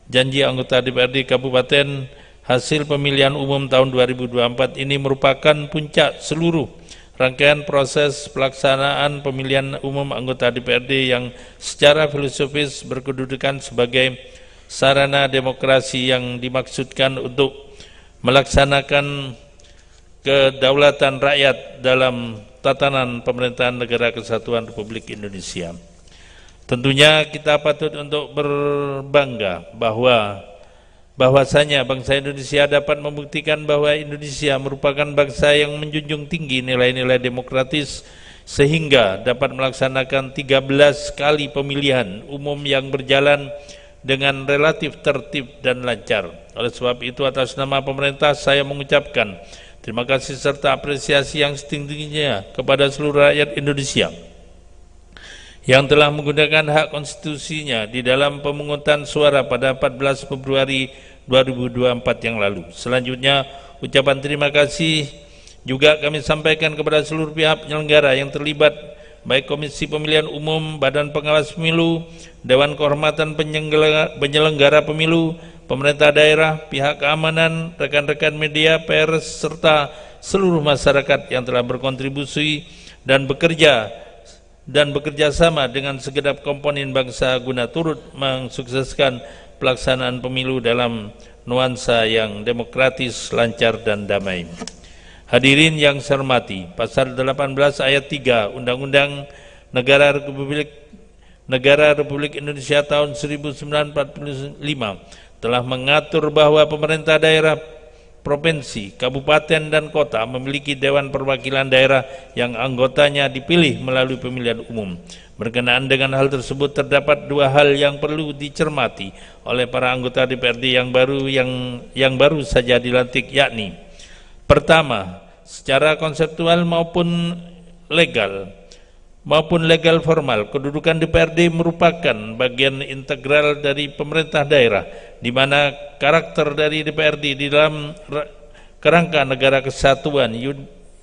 F: janji anggota DPRD Kabupaten hasil pemilihan umum tahun 2024 ini merupakan puncak seluruh rangkaian proses pelaksanaan pemilihan umum anggota DPRD yang secara filosofis berkedudukan sebagai sarana demokrasi yang dimaksudkan untuk melaksanakan kedaulatan rakyat dalam tatanan pemerintahan Negara Kesatuan Republik Indonesia. Tentunya kita patut untuk berbangga bahwasanya bangsa Indonesia dapat membuktikan bahwa Indonesia merupakan bangsa yang menjunjung tinggi nilai-nilai demokratis sehingga dapat melaksanakan 13 kali pemilihan umum yang berjalan dengan relatif tertib dan lancar. Oleh sebab itu, atas nama pemerintah saya mengucapkan terima kasih serta apresiasi yang setinggi-tingginya kepada seluruh rakyat Indonesia yang telah menggunakan hak konstitusinya di dalam pemungutan suara pada 14 Februari 2024 yang lalu. Selanjutnya, ucapan terima kasih juga kami sampaikan kepada seluruh pihak penyelenggara yang terlibat, baik Komisi Pemilihan Umum, Badan Pengawas Pemilu, Dewan Kehormatan Penyelenggara Pemilu, pemerintah daerah, pihak keamanan, rekan-rekan media, pers, serta seluruh masyarakat yang telah berkontribusi dan bekerja sama dengan segenap komponen bangsa guna turut mensukseskan pelaksanaan pemilu dalam nuansa yang demokratis, lancar, dan damai. Hadirin yang saya hormati, Pasal 18 Ayat 3 Undang-Undang Negara Republik Indonesia tahun 1945 telah mengatur bahwa pemerintah daerah, provinsi, kabupaten, dan kota memiliki Dewan Perwakilan Daerah yang anggotanya dipilih melalui pemilihan umum. Berkenaan dengan hal tersebut, terdapat dua hal yang perlu dicermati oleh para anggota DPRD yang baru saja dilantik, yakni: pertama, secara konseptual maupun legal formal, kedudukan DPRD merupakan bagian integral dari pemerintah daerah, di mana karakter dari DPRD di dalam kerangka negara kesatuan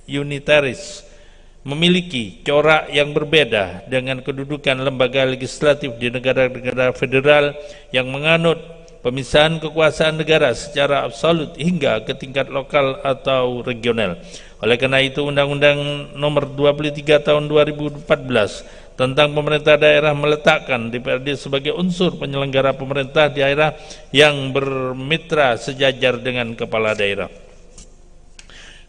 F: unitaris memiliki corak yang berbeda dengan kedudukan lembaga legislatif di negara-negara federal yang menganut pemisahan kekuasaan negara secara absolut hingga ke tingkat lokal atau regional. Oleh karena itu, Undang-Undang Nomor 23 Tahun 2014 tentang pemerintah daerah meletakkan DPRD sebagai unsur penyelenggara pemerintah daerah yang bermitra sejajar dengan kepala daerah.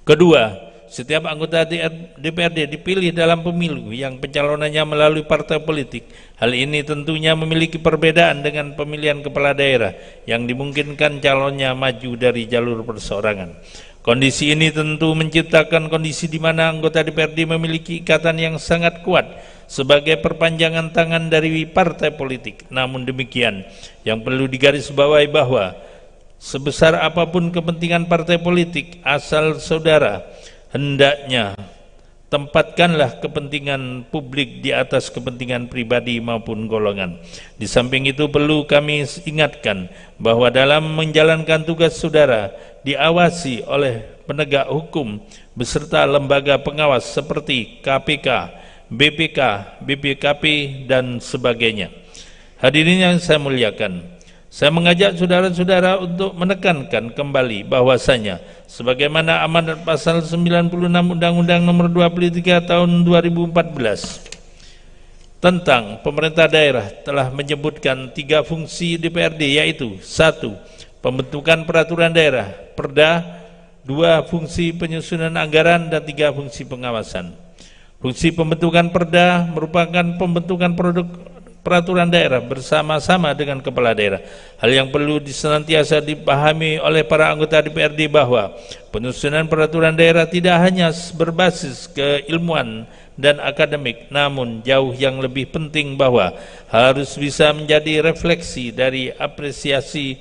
F: Kedua, setiap anggota DPRD dipilih dalam pemilu yang pencalonannya melalui partai politik. Hal ini tentunya memiliki perbedaan dengan pemilihan kepala daerah yang dimungkinkan calonnya maju dari jalur perseorangan. Kondisi ini tentu menciptakan kondisi di mana anggota DPRD memiliki ikatan yang sangat kuat sebagai perpanjangan tangan dari partai politik. Namun demikian, yang perlu digarisbawahi bahwa sebesar apapun kepentingan partai politik, asal saudara hendaknya tempatkanlah kepentingan publik di atas kepentingan pribadi maupun golongan. Di samping itu perlu kami ingatkan bahwa dalam menjalankan tugas saudara diawasi oleh penegak hukum beserta lembaga pengawas seperti KPK, BPK, BPKP, dan sebagainya. Hadirin yang saya muliakan, saya mengajak saudara-saudara untuk menekankan kembali bahwasanya sebagaimana amanat pasal 96 Undang-Undang Nomor 23 Tahun 2014 tentang pemerintah daerah telah menyebutkan 3 fungsi DPRD, yaitu 1. Pembentukan peraturan daerah, Perda; 2. Fungsi penyusunan anggaran; dan 3. Fungsi pengawasan. Fungsi pembentukan Perda merupakan pembentukan produk peraturan daerah bersama-sama dengan kepala daerah. Hal yang perlu senantiasa dipahami oleh para anggota DPRD bahwa penyusunan peraturan daerah tidak hanya berbasis keilmuan dan akademik, namun jauh yang lebih penting bahwa harus bisa menjadi refleksi dari apresiasi,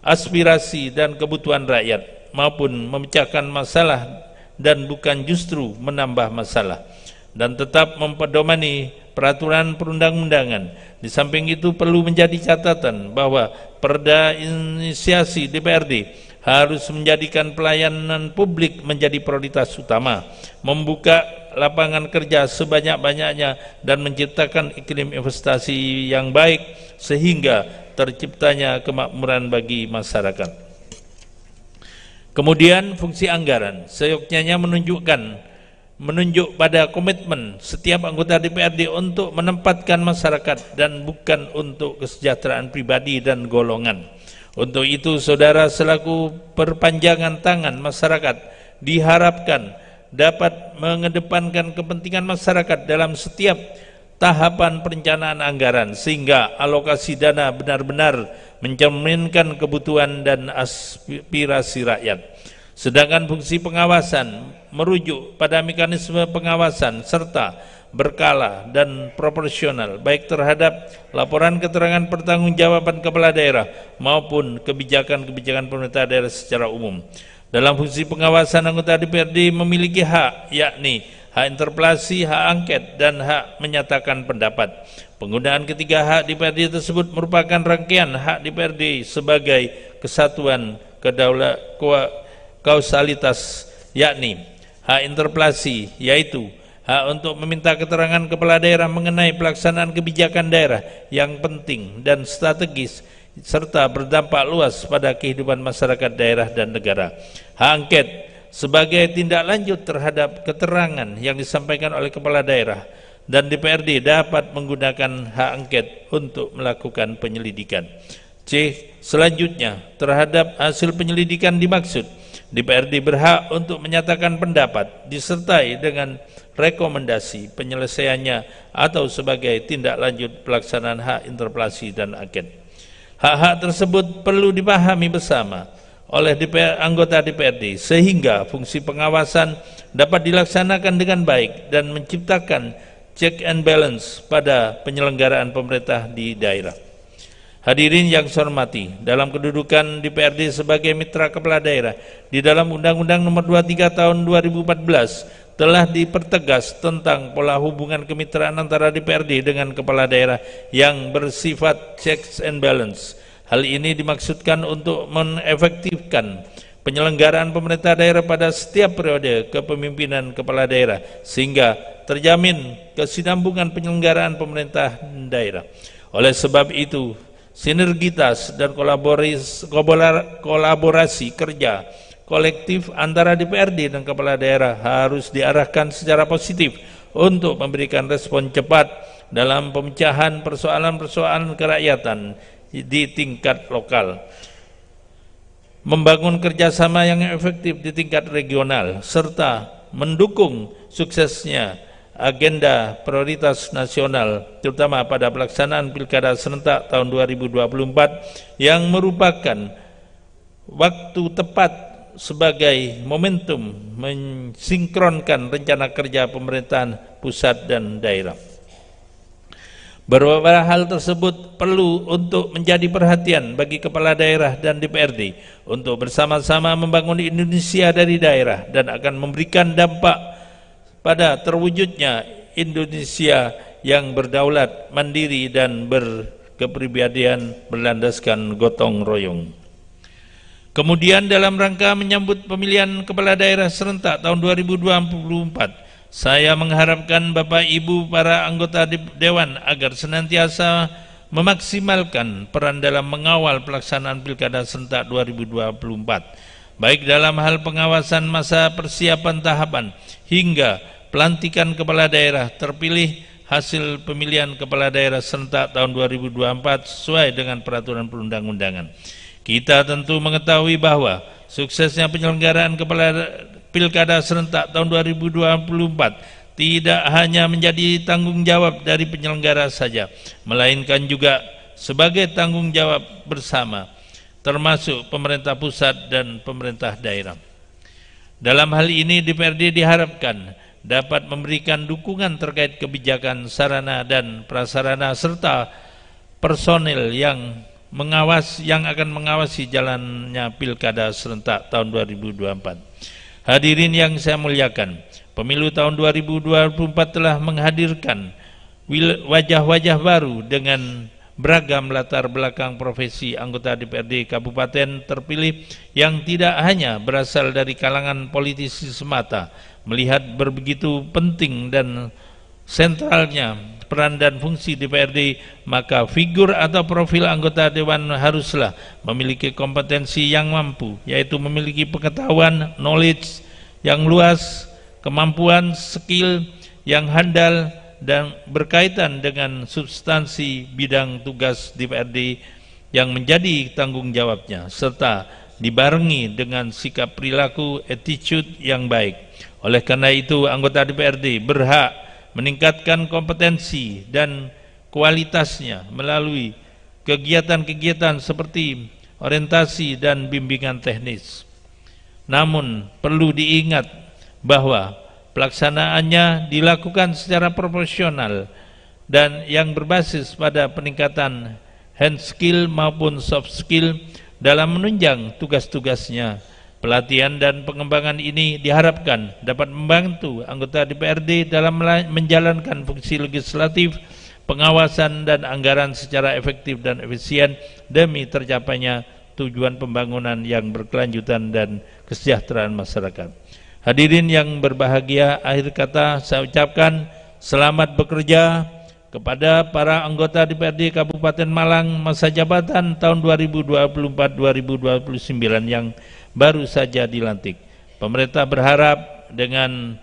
F: aspirasi, dan kebutuhan rakyat, maupun memecahkan masalah dan bukan justru menambah masalah, dan tetap mempedomani peraturan perundang-undangan. Di samping itu perlu menjadi catatan bahwa perda inisiasi DPRD harus menjadikan pelayanan publik menjadi prioritas utama, membuka lapangan kerja sebanyak-banyaknya, dan menciptakan iklim investasi yang baik sehingga terciptanya kemakmuran bagi masyarakat. Kemudian fungsi anggaran seyogyanya menunjuk pada komitmen setiap anggota DPRD untuk menempatkan masyarakat dan bukan untuk kesejahteraan pribadi dan golongan. Untuk itu, saudara selaku perpanjangan tangan masyarakat diharapkan dapat mengedepankan kepentingan masyarakat dalam setiap tahapan perencanaan anggaran, sehingga alokasi dana benar-benar mencerminkan kebutuhan dan aspirasi rakyat. Sedangkan fungsi pengawasan merujuk pada mekanisme pengawasan serta berkala dan proporsional, baik terhadap laporan keterangan pertanggungjawaban kepala daerah maupun kebijakan-kebijakan pemerintah daerah secara umum. Dalam fungsi pengawasan, anggota DPRD memiliki hak, yakni hak interpelasi, hak angket, dan hak menyatakan pendapat. Penggunaan ketiga hak DPRD tersebut merupakan rangkaian hak DPRD sebagai kesatuan kausalitas, yakni hak interpelasi, yaitu hak untuk meminta keterangan kepala daerah mengenai pelaksanaan kebijakan daerah yang penting dan strategis serta berdampak luas pada kehidupan masyarakat daerah dan negara. Hak angket sebagai tindak lanjut terhadap keterangan yang disampaikan oleh kepala daerah, dan DPRD dapat menggunakan hak angket untuk melakukan penyelidikan. C. Selanjutnya, terhadap hasil penyelidikan dimaksud, DPRD berhak untuk menyatakan pendapat disertai dengan rekomendasi penyelesaiannya atau sebagai tindak lanjut pelaksanaan hak interpelasi dan angket. Hak-hak tersebut perlu dipahami bersama oleh anggota DPRD sehingga fungsi pengawasan dapat dilaksanakan dengan baik dan menciptakan check and balance pada penyelenggaraan pemerintah di daerah. Hadirin yang saya hormati, dalam kedudukan DPRD sebagai mitra kepala daerah di dalam Undang-Undang Nomor 23 Tahun 2014 telah dipertegas tentang pola hubungan kemitraan antara DPRD dengan kepala daerah yang bersifat checks and balance. Hal ini dimaksudkan untuk menefektifkan penyelenggaraan pemerintah daerah pada setiap periode kepemimpinan kepala daerah sehingga terjamin kesinambungan penyelenggaraan pemerintah daerah. Oleh sebab itu, sinergitas dan kolaborasi kerja kolektif antara DPRD dan kepala daerah harus diarahkan secara positif untuk memberikan respon cepat dalam pemecahan persoalan-persoalan kerakyatan di tingkat lokal, membangun kerjasama yang efektif di tingkat regional, serta mendukung suksesnya agenda prioritas nasional, terutama pada pelaksanaan Pilkada serentak tahun 2024 yang merupakan waktu tepat sebagai momentum mensinkronkan rencana kerja pemerintahan pusat dan daerah. Beberapa hal tersebut perlu untuk menjadi perhatian bagi kepala daerah dan DPRD untuk bersama-sama membangun Indonesia dari daerah dan akan memberikan dampak pada terwujudnya Indonesia yang berdaulat, mandiri, dan berkepribadian berlandaskan gotong royong. Kemudian dalam rangka menyambut pemilihan kepala daerah serentak tahun 2024, saya mengharapkan Bapak Ibu para anggota Dewan agar senantiasa memaksimalkan peran dalam mengawal pelaksanaan Pilkada serentak 2024, baik dalam hal pengawasan masa persiapan tahapan hingga pelantikan kepala daerah terpilih hasil pemilihan kepala daerah serentak tahun 2024 sesuai dengan peraturan perundang-undangan. Kita tentu mengetahui bahwa suksesnya penyelenggaraan Pilkada serentak tahun 2024 tidak hanya menjadi tanggung jawab dari penyelenggara saja, melainkan juga sebagai tanggung jawab bersama, termasuk pemerintah pusat dan pemerintah daerah. Dalam hal ini DPRD diharapkan dapat memberikan dukungan terkait kebijakan, sarana dan prasarana serta personil yang akan mengawasi jalannya Pilkada serentak tahun 2024. Hadirin yang saya muliakan, pemilu tahun 2024 telah menghadirkan wajah-wajah baru dengan beragam latar belakang profesi anggota DPRD Kabupaten terpilih yang tidak hanya berasal dari kalangan politisi semata. Melihat begitu penting dan sentralnya peran dan fungsi DPRD, maka figur atau profil anggota Dewan haruslah memiliki kompetensi yang mampu, yaitu memiliki pengetahuan, knowledge yang luas, kemampuan, skill yang handal dan berkaitan dengan substansi bidang tugas DPRD yang menjadi tanggung jawabnya, serta dibarengi dengan sikap perilaku attitude yang baik. Oleh karena itu, anggota DPRD berhak meningkatkan kompetensi dan kualitasnya melalui kegiatan-kegiatan seperti orientasi dan bimbingan teknis. Namun perlu diingat bahwa pelaksanaannya dilakukan secara proporsional dan yang berbasis pada peningkatan hand skill maupun soft skill dalam menunjang tugas-tugasnya. Pelatihan dan pengembangan ini diharapkan dapat membantu anggota DPRD dalam menjalankan fungsi legislatif, pengawasan dan anggaran secara efektif dan efisien demi tercapainya tujuan pembangunan yang berkelanjutan dan kesejahteraan masyarakat. Hadirin yang berbahagia, akhir kata saya ucapkan selamat bekerja kepada para anggota DPRD Kabupaten Malang masa jabatan tahun 2024-2029 yang baru saja dilantik. Pemerintah berharap dengan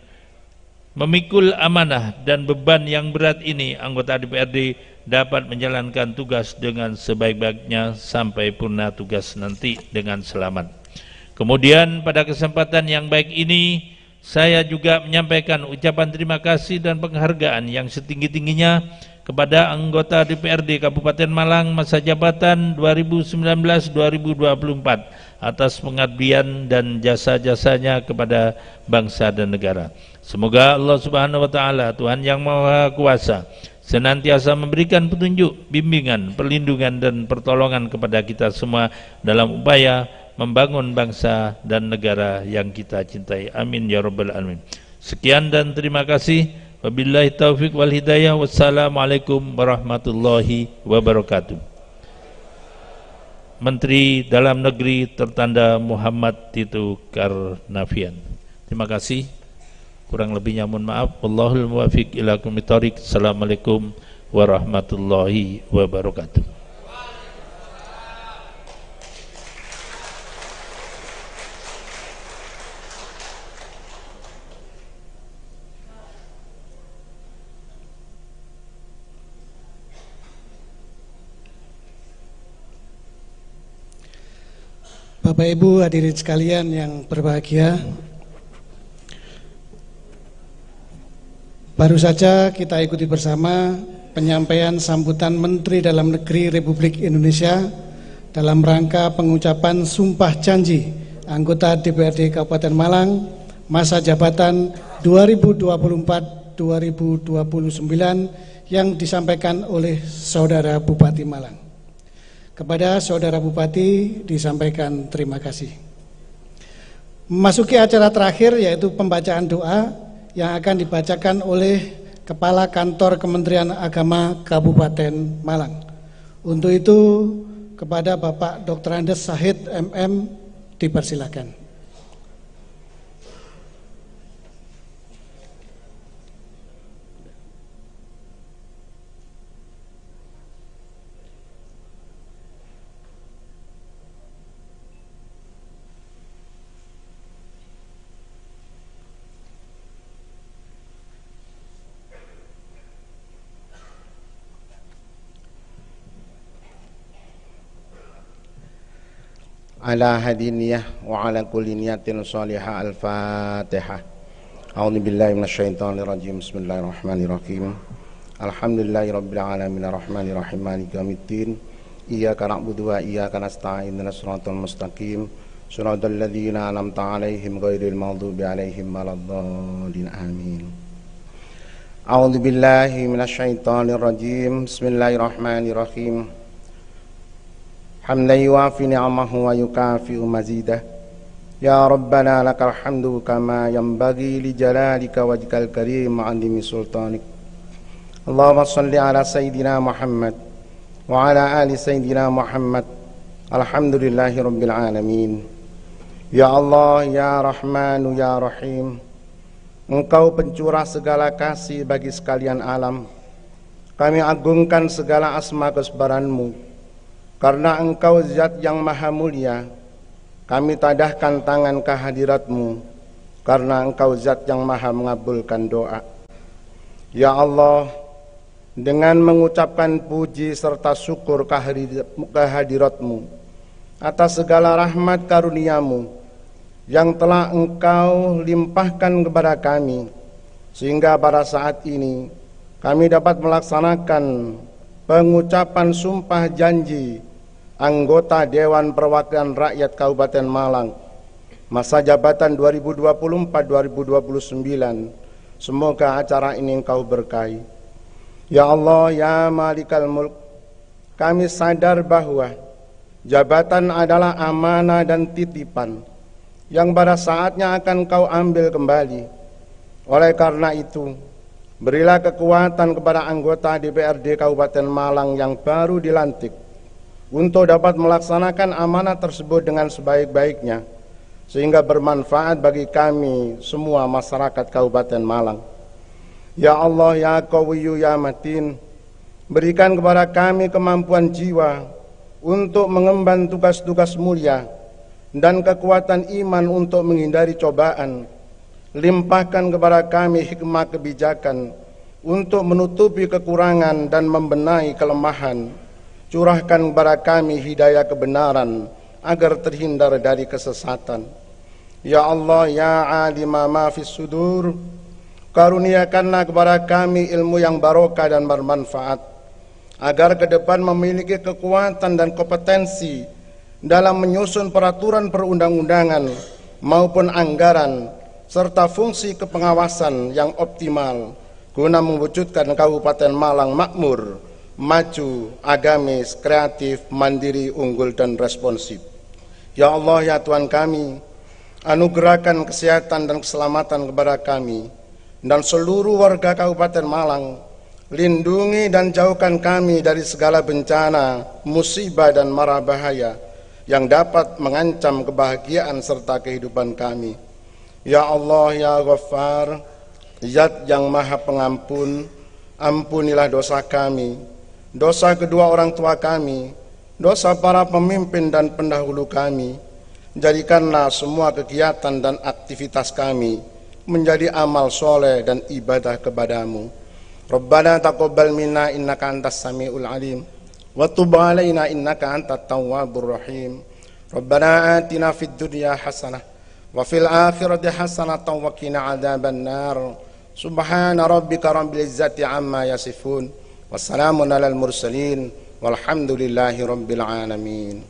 F: memikul amanah dan beban yang berat ini, anggota DPRD dapat menjalankan tugas dengan sebaik-baiknya sampai purna tugas nanti dengan selamat. Kemudian pada kesempatan yang baik ini, saya juga menyampaikan ucapan terima kasih dan penghargaan yang setinggi-tingginya kepada anggota DPRD Kabupaten Malang masa jabatan 2019-2024 atas pengabdian dan jasa-jasanya kepada bangsa dan negara. Semoga Allah Subhanahu wa taala, Tuhan yang Maha Kuasa, senantiasa memberikan petunjuk, bimbingan, perlindungan dan pertolongan kepada kita semua dalam upaya membangun bangsa dan negara yang kita cintai. Amin ya rabbal alamin. Sekian dan terima kasih. Wabillahi taufiq wal hidayah. Wassalamualaikum warahmatullahi wabarakatuh. Menteri Dalam Negeri tertanda Muhammad Tito Karnavian. Terima kasih. Kurang lebihnya mohon maaf. Wallahul muwaffiq ila aqwamit thoriq. Assalamualaikum warahmatullahi wabarakatuh.
E: Bapak Ibu hadirin sekalian yang berbahagia, baru saja kita ikuti bersama penyampaian sambutan Menteri Dalam Negeri Republik Indonesia dalam rangka pengucapan Sumpah Janji anggota DPRD Kabupaten Malang masa jabatan 2024-2029 yang disampaikan oleh Saudara Bupati Malang. Kepada Saudara Bupati disampaikan terima kasih. Memasuki acara terakhir yaitu pembacaan doa yang akan dibacakan oleh Kepala Kantor Kementerian Agama Kabupaten Malang. Untuk itu kepada Bapak Dr. Andes Sahid MM dipersilakan.
G: Ala hadiniyah wa ala kulli niyatin salihah. Al-Fatihah. A'udzu billahi minasyaitonir rajim. Bismillahirrahmanirrahim. Alhamdulillahi rabbil alamin arrahmanir rahim maliki yaumiddin. Iyyaka na'budu wa iyyaka nasta'in ihdinas siratal mustaqim. Shiratal ladzina an'amta 'alaihim ghairil maghdubi 'alaihim waladdallin. Amin. A'udzu billahi minasyaitonir rajim. Bismillahirrahmanirrahim. Hamdan yuafi ni'amahu wa yukafi'u mazidah. Ya Rabbana lakal hamdu kama yanbaghi li jalalika wajhikal karim ma'andimi sultanik. Allahumma salli ala Sayyidina Muhammad wa ala ali Sayyidina Muhammad. Alhamdulillahi rabbil alamin. Ya Allah, ya Rahmanu, ya Rahim, Engkau pencurah segala kasih bagi sekalian alam. Kami agungkan segala asma kesebaran-Mu. Karena Engkau Zat yang Maha Mulia, kami tadahkan tangan kehadirat-Mu. Karena Engkau Zat yang Maha mengabulkan doa. Ya Allah, dengan mengucapkan puji serta syukur kehadirat-Mu, atas segala rahmat karunia-Mu yang telah Engkau limpahkan kepada kami, sehingga pada saat ini kami dapat melaksanakan pengucapan sumpah janji anggota Dewan Perwakilan Rakyat Kabupaten Malang masa jabatan 2024-2029. Semoga acara ini Engkau berkahi. Ya Allah, ya Malikal Mulk, kami sadar bahwa jabatan adalah amanah dan titipan yang pada saatnya akan Kau ambil kembali. Oleh karena itu, berilah kekuatan kepada anggota DPRD Kabupaten Malang yang baru dilantik untuk dapat melaksanakan amanah tersebut dengan sebaik-baiknya, sehingga bermanfaat bagi kami semua masyarakat Kabupaten Malang. Ya Allah, ya Qawiyyu, ya Matin, berikan kepada kami kemampuan jiwa untuk mengemban tugas-tugas mulia dan kekuatan iman untuk menghindari cobaan. Limpahkan kepada kami hikmah kebijakan untuk menutupi kekurangan dan membenahi kelemahan. Curahkan kepada kami hidayah kebenaran agar terhindar dari kesesatan. Ya Allah, ya alima ma fis sudur, karuniakanlah kepada kami ilmu yang barokah dan bermanfaat, agar ke depan memiliki kekuatan dan kompetensi dalam menyusun peraturan perundang-undangan maupun anggaran, serta fungsi kepengawasan yang optimal, guna mewujudkan Kabupaten Malang makmur, maju, agamis, kreatif, mandiri, unggul, dan responsif. Ya Allah, ya Tuhan kami, anugerahkan kesehatan dan keselamatan kepada kami dan seluruh warga Kabupaten Malang. Lindungi dan jauhkan kami dari segala bencana, musibah, dan mara bahaya yang dapat mengancam kebahagiaan serta kehidupan kami. Ya Allah, ya Ghaffar, Zat yang Maha Pengampun, ampunilah dosa kami, dosa kedua orang tua kami, dosa para pemimpin dan pendahulu kami. Jadikanlah semua kegiatan dan aktivitas kami menjadi amal soleh dan ibadah kepadamu. Rabbana taqabbal minna innaka antas samiul alim wa tub alaina innaka antat tawwabur rahim. Rabbana atina fid dunya hasanah wa fil akhirati hasanatan wa qina adzaban nar. Subhana rabbika rabbil izzati amma yasifun, wassalamun alal mursalin, walhamdulillahi rabbil alamin.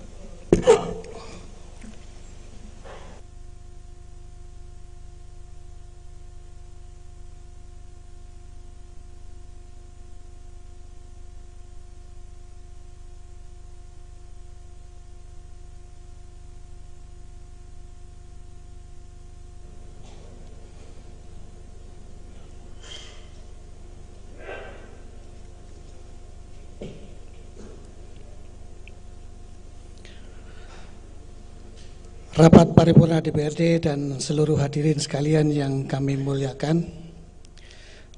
E: Rapat paripurna DPRD dan seluruh hadirin sekalian yang kami muliakan.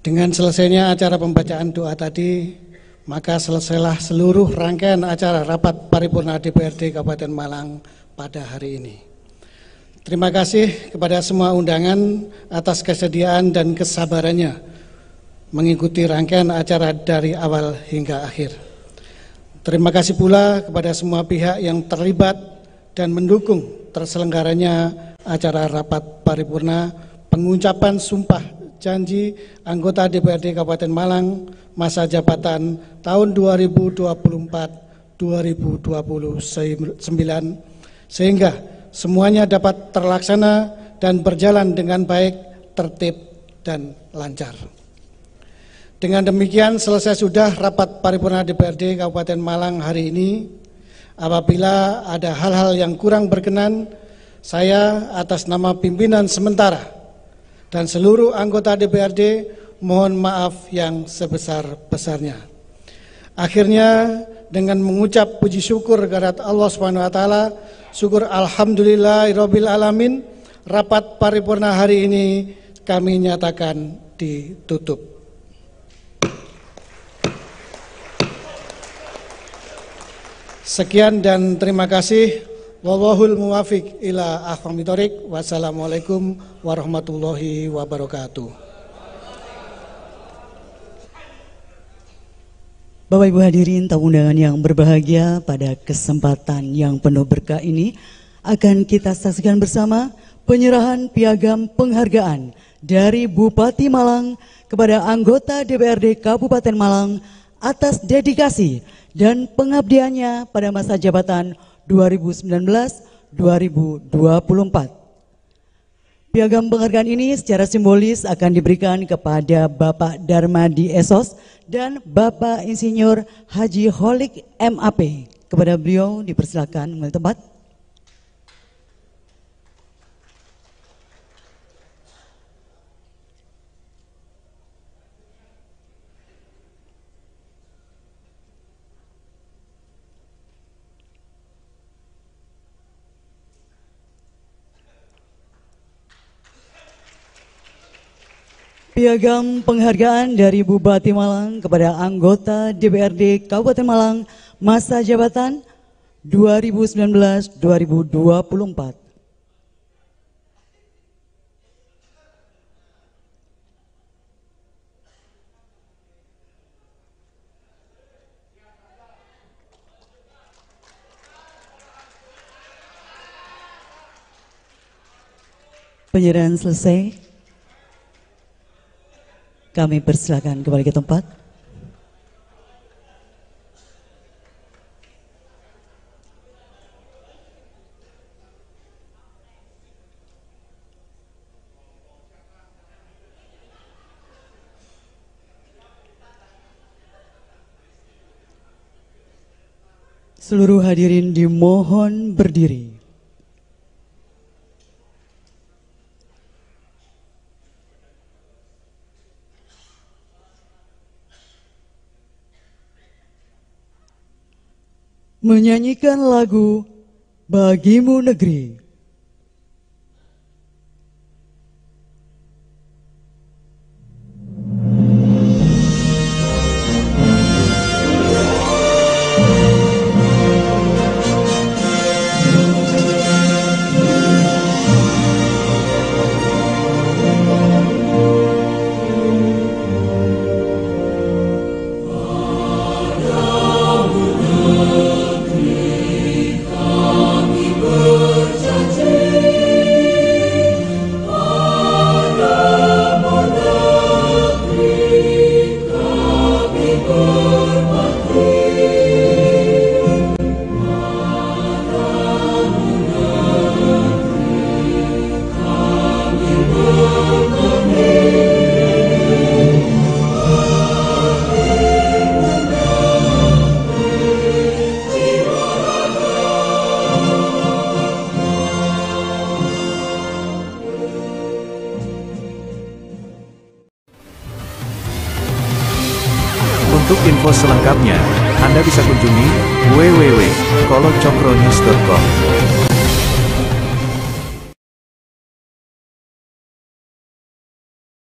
E: Dengan selesainya acara pembacaan doa tadi, maka selesailah seluruh rangkaian acara rapat paripurna DPRD Kabupaten Malang pada hari ini. Terima kasih kepada semua undangan atas kesediaan dan kesabarannya mengikuti rangkaian acara dari awal hingga akhir. Terima kasih pula kepada semua pihak yang terlibat dan mendukung terselenggaranya acara rapat paripurna pengucapan sumpah janji anggota DPRD Kabupaten Malang masa jabatan tahun 2024-2029, sehingga semuanya dapat terlaksana dan berjalan dengan baik, tertib, dan lancar. Dengan demikian selesai sudah rapat paripurna DPRD Kabupaten Malang hari ini. Apabila ada hal-hal yang kurang berkenan, saya atas nama pimpinan sementara dan seluruh anggota DPRD mohon maaf yang sebesar-besarnya. Akhirnya dengan mengucap puji syukur kehadirat Allah SWT, syukur alhamdulillahirabbil alamin, rapat paripurna hari ini kami nyatakan ditutup. Sekian dan terima kasih. Wallahul muwafiq ila aqwamit thoriq. Wassalamualaikum warahmatullahi wabarakatuh.
A: Bapak Ibu hadirin tamu undangan yang berbahagia, pada kesempatan yang penuh berkah ini akan kita saksikan bersama penyerahan piagam penghargaan dari Bupati Malang kepada anggota DPRD Kabupaten Malang atas dedikasi dan pengabdiannya pada masa jabatan 2019-2024. Piagam penghargaan ini secara simbolis akan diberikan kepada Bapak Darmadi Esos dan Bapak Insinyur Haji Holik MAP. Kepada beliau dipersilakan mengambil tempat. Piagam penghargaan dari Bupati Malang kepada anggota DPRD Kabupaten Malang masa jabatan 2019-2024. Penyerahan selesai. Kami persilakan kembali ke tempat. Seluruh hadirin dimohon berdiri. Menyanyikan lagu Bagimu Negeri.
H: Untuk info selengkapnya, Anda bisa kunjungi www.kolocokronews.com.